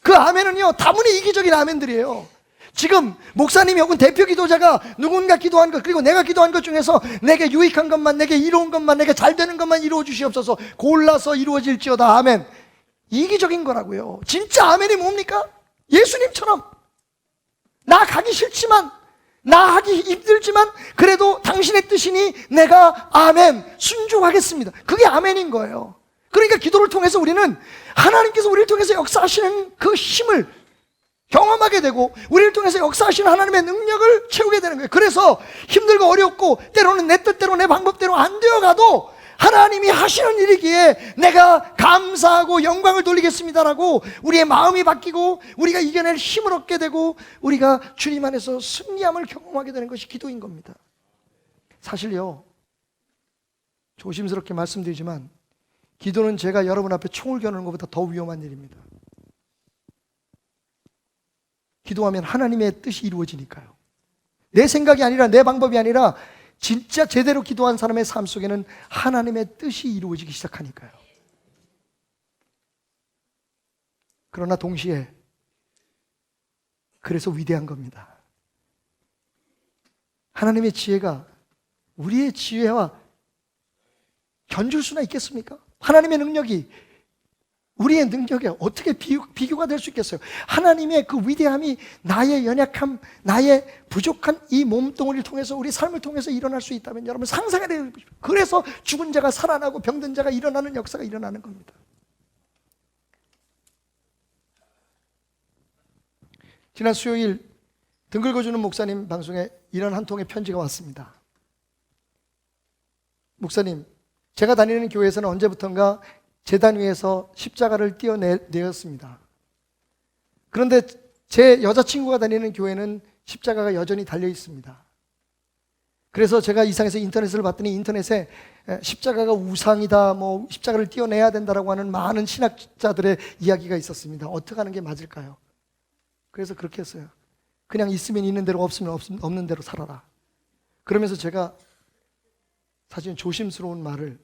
그 아멘은요, 다분히 이기적인 아멘들이에요. 지금 목사님이 혹은 대표 기도자가 누군가 기도한 것, 그리고 내가 기도한 것 중에서 내게 유익한 것만, 내게 이로운 것만, 내게 잘 되는 것만 이루어 주시옵소서, 골라서 이루어질지어다. 아멘. 이기적인 거라고요. 진짜 아멘이 뭡니까? 예수님처럼 나 가기 싫지만, 나 하기 힘들지만 그래도 당신의 뜻이니 내가 아멘 순종하겠습니다. 그게 아멘인 거예요. 그러니까 기도를 통해서 우리는 하나님께서 우리를 통해서 역사하시는 그 힘을 경험하게 되고, 우리를 통해서 역사하시는 하나님의 능력을 채우게 되는 거예요. 그래서 힘들고 어렵고 때로는 내 뜻대로 내 방법대로 안 되어가도 하나님이 하시는 일이기에 내가 감사하고 영광을 돌리겠습니다라고 우리의 마음이 바뀌고 우리가 이겨낼 힘을 얻게 되고 우리가 주님 안에서 승리함을 경험하게 되는 것이 기도인 겁니다. 사실요, 조심스럽게 말씀드리지만 기도는 제가 여러분 앞에 총을 겨누는 것보다 더 위험한 일입니다. 기도하면 하나님의 뜻이 이루어지니까요. 내 생각이 아니라, 내 방법이 아니라 진짜 제대로 기도한 사람의 삶 속에는 하나님의 뜻이 이루어지기 시작하니까요. 그러나 동시에 그래서 위대한 겁니다. 하나님의 지혜가 우리의 지혜와 견줄 수나 있겠습니까? 하나님의 능력이 우리의 능력에 어떻게 비교가 될 수 있겠어요? 하나님의 그 위대함이 나의 연약함, 나의 부족한 이 몸뚱아리를 통해서, 우리 삶을 통해서 일어날 수 있다면 여러분 상상해 보십시오. 그래서 죽은 자가 살아나고 병든 자가 일어나는 역사가 일어나는 겁니다. 지난 수요일 등 긁어주는 목사님 방송에 이런 한 통의 편지가 왔습니다. 목사님, 제가 다니는 교회에서는 언제부턴가 제단 위에서 십자가를 띄어내었습니다. 그런데 제 여자친구가 다니는 교회는 십자가가 여전히 달려 있습니다. 그래서 제가 이상해서 인터넷을 봤더니 인터넷에 십자가가 우상이다, 뭐 십자가를 띄어내야 된다라고 하는 많은 신학자들의 이야기가 있었습니다. 어떻게 하는 게 맞을까요? 그래서 그렇게 했어요. 그냥 있으면 있는 대로, 없으면 없는 대로 살아라. 그러면서 제가 사실 조심스러운 말을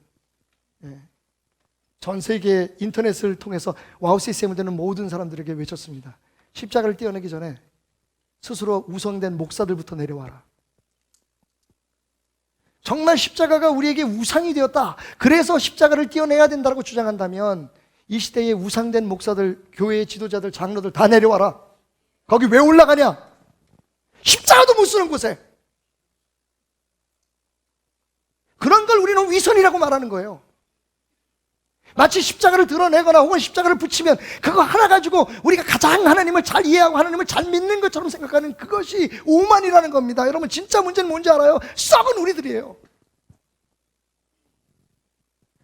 전 세계 인터넷을 통해서 와우 CCM을 듣는 모든 사람들에게 외쳤습니다. 십자가를 띄어내기 전에 스스로 우상된 목사들부터 내려와라. 정말 십자가가 우리에게 우상이 되었다, 그래서 십자가를 띄어내야 된다고 주장한다면 이 시대의 우상된 목사들, 교회의 지도자들, 장로들 다 내려와라. 거기 왜 올라가냐? 십자가도 못 쓰는 곳에. 그런 걸 우리는 위선이라고 말하는 거예요. 마치 십자가를 드러내거나 혹은 십자가를 붙이면 그거 하나 가지고 우리가 가장 하나님을 잘 이해하고 하나님을 잘 믿는 것처럼 생각하는 그것이 오만이라는 겁니다. 여러분, 진짜 문제는 뭔지 알아요? 썩은 우리들이에요.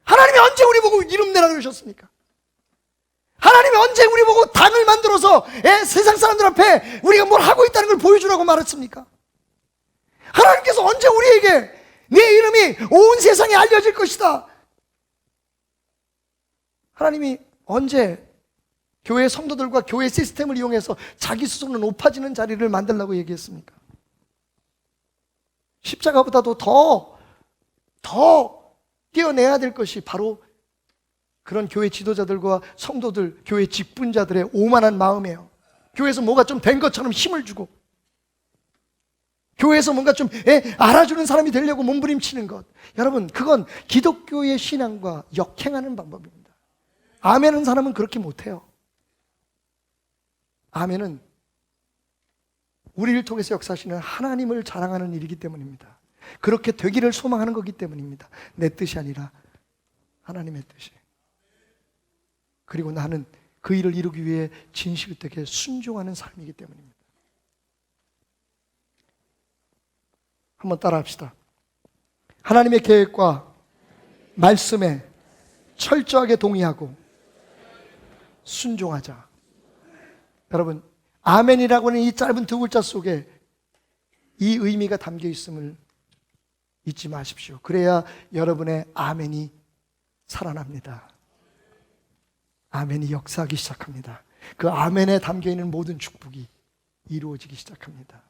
하나님이 언제 우리 보고 이름 내라 그러셨습니까? 하나님이 언제 우리 보고 당을 만들어서 세상 사람들 앞에 우리가 뭘 하고 있다는 걸 보여주라고 말했습니까? 하나님께서 언제 우리에게 내 이름이 온 세상에 알려질 것이다, 하나님이 언제 교회 성도들과 교회 시스템을 이용해서 자기 스스로 높아지는 자리를 만들라고 얘기했습니까? 십자가보다도 더 띄어내야 될 것이 바로 그런 교회 지도자들과 성도들, 교회 직분자들의 오만한 마음이에요. 교회에서 뭐가 좀 된 것처럼 힘을 주고, 교회에서 뭔가 좀 알아주는 사람이 되려고 몸부림치는 것. 여러분, 그건 기독교의 신앙과 역행하는 방법입니다. 아멘은 사람은 그렇게 못해요. 아멘은 우리를 통해서 역사하시는 하나님을 자랑하는 일이기 때문입니다. 그렇게 되기를 소망하는 거기 때문입니다. 내 뜻이 아니라 하나님의 뜻이. 그리고 나는 그 일을 이루기 위해 진실되게 순종하는 삶이기 때문입니다. 한번 따라 합시다. 하나님의 계획과 말씀에 철저하게 동의하고 순종하자. 여러분, 아멘이라고 하는 이 짧은 두 글자 속에 이 의미가 담겨 있음을 잊지 마십시오. 그래야 여러분의 아멘이 살아납니다. 아멘이 역사하기 시작합니다. 그 아멘에 담겨 있는 모든 축복이 이루어지기 시작합니다.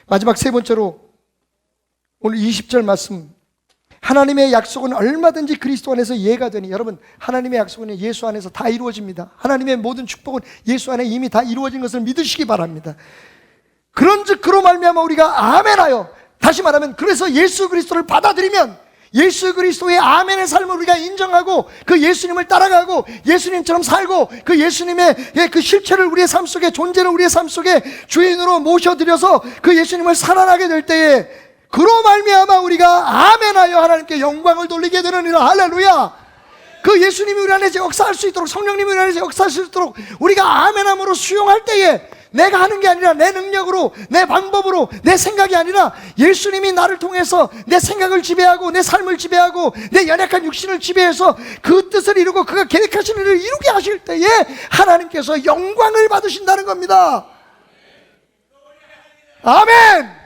마지막 세 번째로 오늘 20절 말씀, 하나님의 약속은 얼마든지 그리스도 안에서 예가 되니, 여러분 하나님의 약속은 예수 안에서 다 이루어집니다. 하나님의 모든 축복은 예수 안에 이미 다 이루어진 것을 믿으시기 바랍니다. 그런즉 그로 말미암아 우리가 아멘하여, 다시 말하면 그래서 예수 그리스도를 받아들이면 예수 그리스도의 아멘의 삶을 우리가 인정하고 그 예수님을 따라가고 예수님처럼 살고 그 예수님의 그 실체를 우리의 삶 속에, 존재를 우리의 삶 속에 주인으로 모셔드려서 그 예수님을 살아나게 될 때에 그로 말미암아 우리가 아멘하여 하나님께 영광을 돌리게 되느니라. 할렐루야. 그 예수님이 우리 안에서 역사할 수 있도록, 성령님이 우리 안에서 역사할 수 있도록 우리가 아멘함으로 수용할 때에 내가 하는 게 아니라 내 능력으로, 내 방법으로, 내 생각이 아니라 예수님이 나를 통해서 내 생각을 지배하고 내 삶을 지배하고 내 연약한 육신을 지배해서 그 뜻을 이루고 그가 계획하신 일을 이루게 하실 때에 하나님께서 영광을 받으신다는 겁니다. 아멘.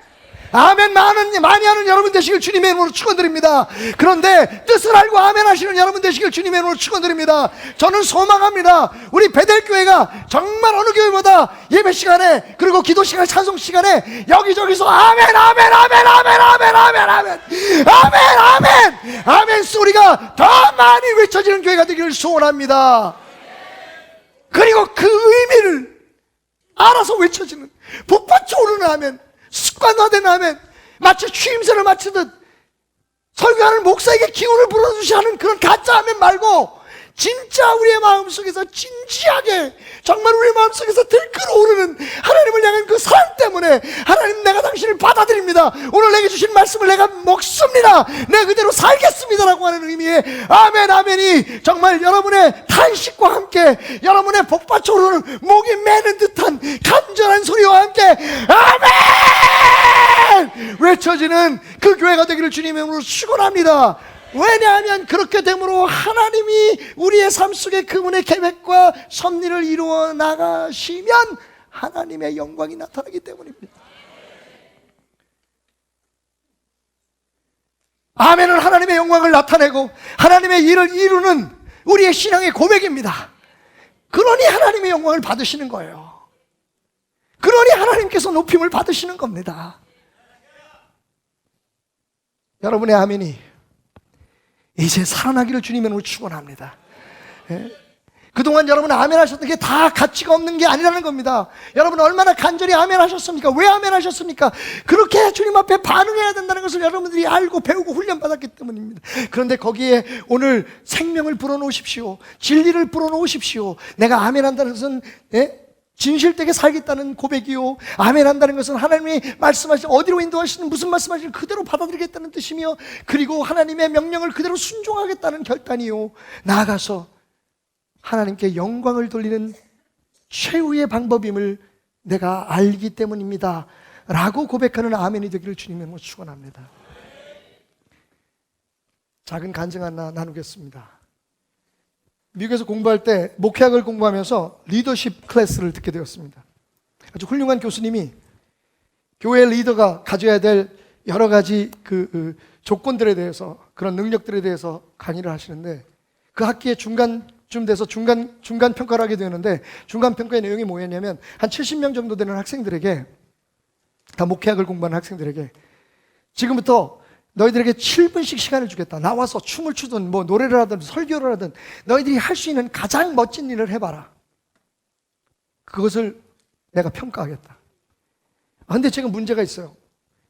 아멘 많이 하는 여러분 되시길 주님의 이름으로 축원드립니다. 그런데 뜻을 알고 아멘 하시는 여러분 되시길 주님의 이름으로 축원드립니다. 저는 소망합니다. 우리 베델교회가 정말 어느 교회보다 예배 시간에, 그리고 기도 시간, 찬송 시간에 여기저기서 아멘 아멘 아멘 아멘 아멘 아멘 아멘 아멘 아멘 아멘 소리가 더 많이 외쳐지는 교회가 되기를 소원합니다. 그리고 그 의미를 알아서 외쳐지는, 북받쳐 오르는 아멘, 습관화된 아멘, 마치 취임새를 마치듯 설교하는 목사에게 기운을 불어주시 하는 그런 가짜 아멘 말고 진짜 우리의 마음속에서 진지하게, 정말 우리의 마음속에서 들끓어오르는 하나님을 향한 그 사랑 때문에 하나님, 내가 당신을 받아들입니다. 오늘 내게 주신 말씀을 내가 먹습니다. 내 그대로 살겠습니다 라고 하는 의미의 아멘 아멘이 정말 여러분의 탄식과 함께, 여러분의 복받쳐 오르는 목이 매는 듯한 간절한 소리와 함께 아멘 외쳐지는 그 교회가 되기를 주님의 이름으로 축원합니다. 왜냐하면 그렇게 됨으로 하나님이 우리의 삶 속에 그분의 계획과 섭리를 이루어 나가시면 하나님의 영광이 나타나기 때문입니다. 아멘은 하나님의 영광을 나타내고 하나님의 일을 이루는 우리의 신앙의 고백입니다. 그러니 하나님의 영광을 받으시는 거예요. 그러니 하나님께서 높임을 받으시는 겁니다. 여러분의 아멘이 이제 살아나기를 주님의 이름으로 축원합니다. 그동안 여러분 아멘 하셨던 게 다 가치가 없는 게 아니라는 겁니다. 여러분 얼마나 간절히 아멘 하셨습니까? 왜 아멘 하셨습니까? 그렇게 주님 앞에 반응해야 된다는 것을 여러분들이 알고 배우고 훈련받았기 때문입니다. 그런데 거기에 오늘 생명을 불어넣으십시오. 진리를 불어넣으십시오. 내가 아멘 한다는 것은 진실되게 살겠다는 고백이요, 아멘 한다는 것은 하나님이 말씀하신, 어디로 인도하시는, 무슨 말씀하시는 그대로 받아들이겠다는 뜻이며, 그리고 하나님의 명령을 그대로 순종하겠다는 결단이요, 나아가서 하나님께 영광을 돌리는 최후의 방법임을 내가 알기 때문입니다 라고 고백하는 아멘이 되기를 주님의 이름으로 축원합니다. 작은 간증 하나 나누겠습니다. 미국에서 공부할 때, 목회학을 공부하면서 리더십 클래스를 듣게 되었습니다. 아주 훌륭한 교수님이 교회 리더가 가져야 될 여러 가지 그 조건들에 대해서, 그런 능력들에 대해서 강의를 하시는데, 그 학기의 중간쯤 돼서 중간 평가를 하게 되는데, 중간 평가의 내용이 뭐였냐면 한 70명 정도 되는 학생들에게, 다 목회학을 공부하는 학생들에게, 지금부터 너희들에게 7분씩 시간을 주겠다. 나와서 춤을 추든 뭐 노래를 하든 설교를 하든 너희들이 할 수 있는 가장 멋진 일을 해봐라. 그것을 내가 평가하겠다. 근데 제가 문제가 있어요.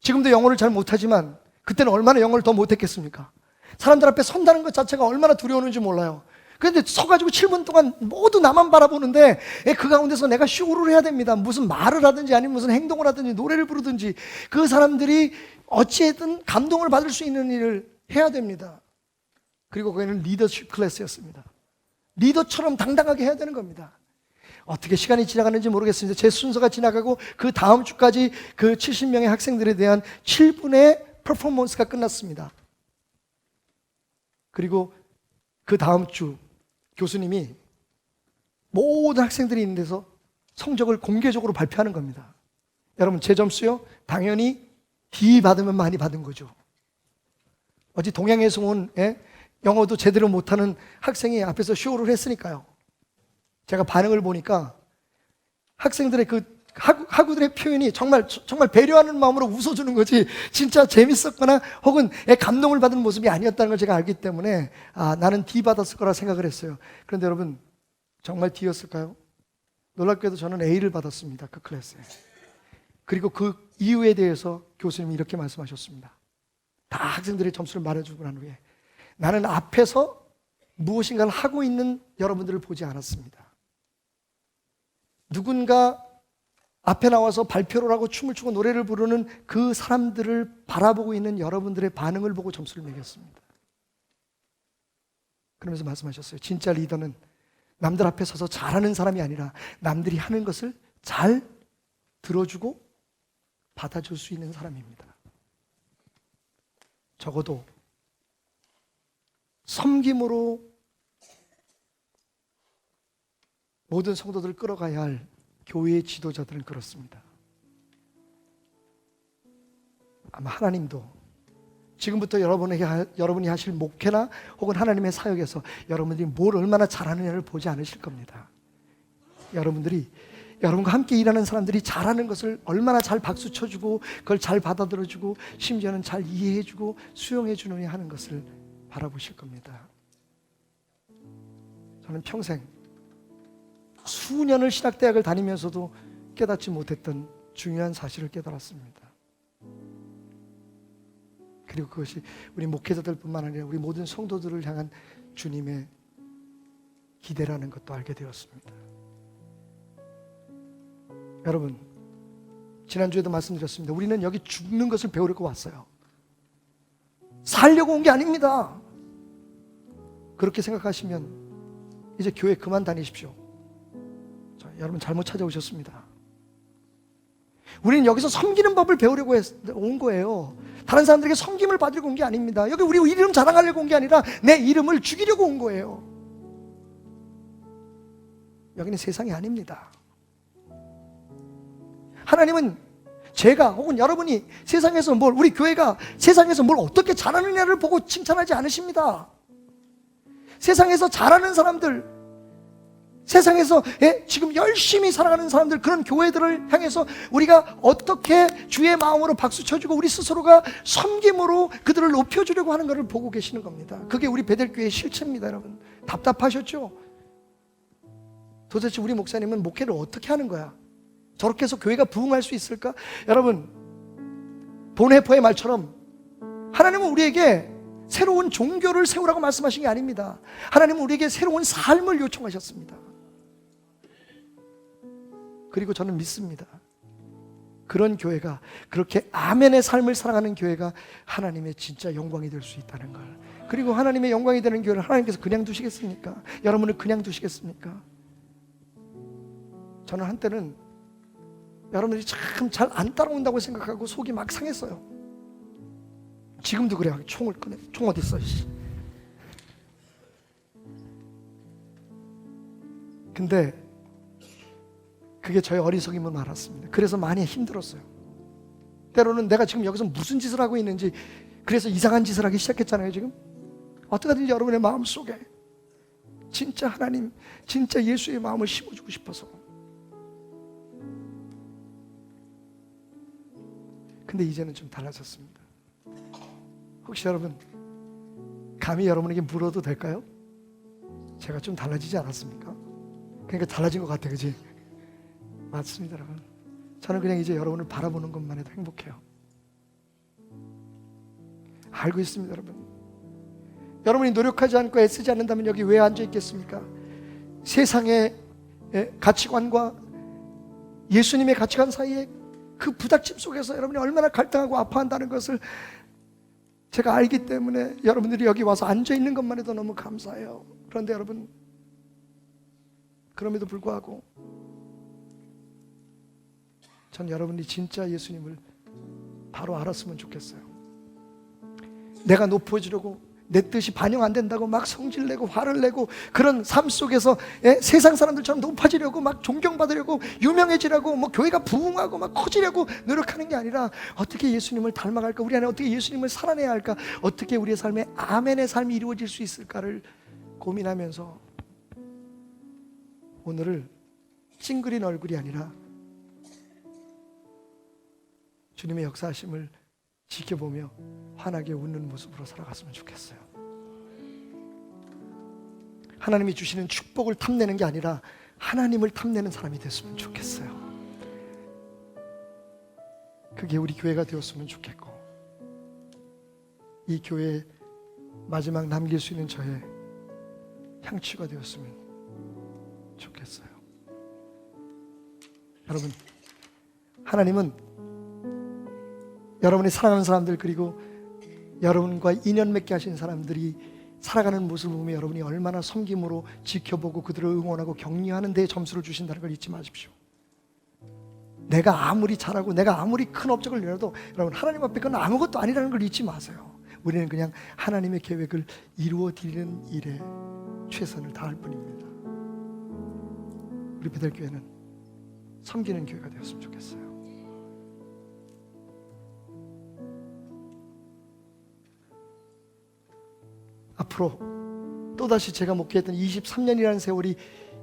지금도 영어를 잘 못하지만 그때는 얼마나 영어를 더 못했겠습니까? 사람들 앞에 선다는 것 자체가 얼마나 두려웠는지 몰라요. 그런데 서가지고 7분 동안 모두 나만 바라보는데 그 가운데서 내가 쇼를 해야 됩니다. 무슨 말을 하든지 아니면 무슨 행동을 하든지 노래를 부르든지 그 사람들이 어찌든 감동을 받을 수 있는 일을 해야 됩니다. 그리고 거기는 리더십 클래스였습니다. 리더처럼 당당하게 해야 되는 겁니다. 어떻게 시간이 지나가는지 모르겠습니다. 제 순서가 지나가고 그 다음 주까지 그 70명의 학생들에 대한 7분의 퍼포먼스가 끝났습니다. 그리고 그 다음 주 교수님이 모든 학생들이 있는 데서 성적을 공개적으로 발표하는 겁니다. 여러분, 제 점수요? 당연히 D 받으면 많이 받은 거죠. 어디 동양에서 온 영어도 제대로 못하는 학생이 앞에서 쇼를 했으니까요. 제가 반응을 보니까 학생들의 그 학우들의 표현이 정말 배려하는 마음으로 웃어주는 거지 진짜 재밌었거나 혹은 감동을 받은 모습이 아니었다는 걸 제가 알기 때문에 나는 D 받았을 거라 생각을 했어요. 그런데 여러분, 정말 D였을까요? 놀랍게도 저는 A를 받았습니다. 그 클래스에. 그리고 그 이유에 대해서 교수님이 이렇게 말씀하셨습니다. 다 학생들의 점수를 말해주고 난 후에 나는 앞에서 무엇인가를 하고 있는 여러분들을 보지 않았습니다. 누군가 앞에 나와서 발표를 하고 춤을 추고 노래를 부르는 그 사람들을 바라보고 있는 여러분들의 반응을 보고 점수를 매겼습니다. 그러면서 말씀하셨어요. 진짜 리더는 남들 앞에 서서 잘하는 사람이 아니라 남들이 하는 것을 잘 들어주고 받아줄 수 있는 사람입니다. 적어도 섬김으로 모든 성도들을 끌어가야 할 교회의 지도자들은 그렇습니다. 아마 하나님도 지금부터 여러분이 하실 목회나 혹은 하나님의 사역에서 여러분들이 뭘 얼마나 잘하느냐를 보지 않으실 겁니다. 여러분과 함께 일하는 사람들이 잘하는 것을 얼마나 잘 박수 쳐주고 그걸 잘 받아들여주고 심지어는 잘 이해해주고 수용해주느냐 하는 것을 바라보실 겁니다. 저는 평생 수년을 신학대학을 다니면서도 깨닫지 못했던 중요한 사실을 깨달았습니다. 그리고 그것이 우리 목회자들뿐만 아니라 우리 모든 성도들을 향한 주님의 기대라는 것도 알게 되었습니다. 여러분, 지난주에도 말씀드렸습니다. 우리는 여기 죽는 것을 배우려고 왔어요. 살려고 온 게 아닙니다. 그렇게 생각하시면 이제 교회 그만 다니십시오. 여러분, 잘못 찾아오셨습니다. 우리는 여기서 섬기는 법을 배우려고 온 거예요. 다른 사람들에게 섬김을 받으려고 온 게 아닙니다. 여기 우리 이름 자랑하려고 온 게 아니라 내 이름을 죽이려고 온 거예요. 여기는 세상이 아닙니다. 하나님은 제가 혹은 여러분이 세상에서 우리 교회가 세상에서 뭘 어떻게 잘하느냐를 보고 칭찬하지 않으십니다. 세상에서 잘하는 사람들, 세상에서 지금 열심히 살아가는 사람들, 그런 교회들을 향해서 우리가 어떻게 주의 마음으로 박수 쳐주고 우리 스스로가 섬김으로 그들을 높여주려고 하는 것을 보고 계시는 겁니다. 그게 우리 베델교회의 실체입니다. 여러분, 답답하셨죠? 도대체 우리 목사님은 목회를 어떻게 하는 거야? 저렇게 해서 교회가 부흥할 수 있을까? 여러분, 본헤퍼의 말처럼 하나님은 우리에게 새로운 종교를 세우라고 말씀하신 게 아닙니다. 하나님은 우리에게 새로운 삶을 요청하셨습니다. 그리고 저는 믿습니다. 그런 교회가, 그렇게 아멘의 삶을 살아가는 교회가 하나님의 진짜 영광이 될 수 있다는 걸. 그리고 하나님의 영광이 되는 교회를 하나님께서 그냥 두시겠습니까? 여러분을 그냥 두시겠습니까? 저는 한때는 여러분들이 참 잘 안 따라온다고 생각하고 속이 막 상했어요. 지금도 그래요. 총을 꺼내. 총 어디 있어? 근데 그게 저의 어리석임을 알았습니다. 그래서 많이 힘들었어요. 때로는 내가 지금 여기서 무슨 짓을 하고 있는지, 그래서 이상한 짓을 하기 시작했잖아요. 지금 어떻게든지 여러분의 마음속에 진짜 하나님, 진짜 예수의 마음을 심어주고 싶어서. 근데 이제는 좀 달라졌습니다. 혹시 여러분, 감히 여러분에게 물어도 될까요? 제가 좀 달라지지 않았습니까? 그러니까 달라진 것 같아요. 그치? 맞습니다, 여러분. 저는 그냥 이제 여러분을 바라보는 것만 해도 행복해요. 알고 있습니다, 여러분. 여러분이 노력하지 않고 애쓰지 않는다면 여기 왜 앉아 있겠습니까? 세상의 가치관과 예수님의 가치관 사이에 그 부닥침 속에서 여러분이 얼마나 갈등하고 아파한다는 것을 제가 알기 때문에 여러분들이 여기 와서 앉아 있는 것만 해도 너무 감사해요. 그런데 여러분, 그럼에도 불구하고 전 여러분이 진짜 예수님을 바로 알았으면 좋겠어요. 내가 높아지려고 내 뜻이 반영 안 된다고 막 성질내고 화를 내고 그런 삶 속에서 세상 사람들처럼 높아지려고 막 존경받으려고 유명해지려고 뭐 교회가 부흥하고 막 커지려고 노력하는 게 아니라 어떻게 예수님을 닮아갈까, 우리 안에 어떻게 예수님을 살아내야 할까, 어떻게 우리의 삶에 아멘의 삶이 이루어질 수 있을까를 고민하면서 오늘을 찡그린 얼굴이 아니라 주님의 역사하심을 지켜보며 환하게 웃는 모습으로 살아갔으면 좋겠어요. 하나님이 주시는 축복을 탐내는 게 아니라 하나님을 탐내는 사람이 됐으면 좋겠어요. 그게 우리 교회가 되었으면 좋겠고, 이 교회의 마지막 남길 수 있는 저의 향취가 되었으면 좋겠어요. 여러분, 하나님은 여러분이 사랑하는 사람들, 그리고 여러분과 인연 맺게 하신 사람들이 살아가는 모습을 보며 여러분이 얼마나 섬김으로 지켜보고 그들을 응원하고 격려하는 데 점수를 주신다는 걸 잊지 마십시오. 내가 아무리 잘하고 내가 아무리 큰 업적을 내려도 여러분, 하나님 앞에 그건 아무것도 아니라는 걸 잊지 마세요. 우리는 그냥 하나님의 계획을 이루어 드리는 일에 최선을 다할 뿐입니다. 우리 베델교회는 섬기는 교회가 되었으면 좋겠어요. 앞으로 또다시 제가 목회했던 23년이라는 세월이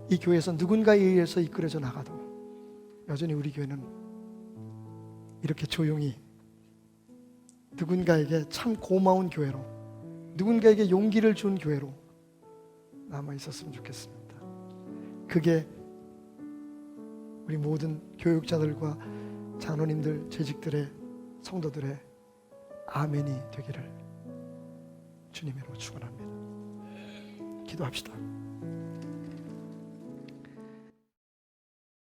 이 교회에서 누군가에 의해서 이끌어져 나가도 여전히 우리 교회는 이렇게 조용히 누군가에게 참 고마운 교회로, 누군가에게 용기를 준 교회로 남아 있었으면 좋겠습니다. 그게 우리 모든 교육자들과 장로님들, 재직들의, 성도들의 아멘이 되기를 주님으로 축원합니다. 기도합시다.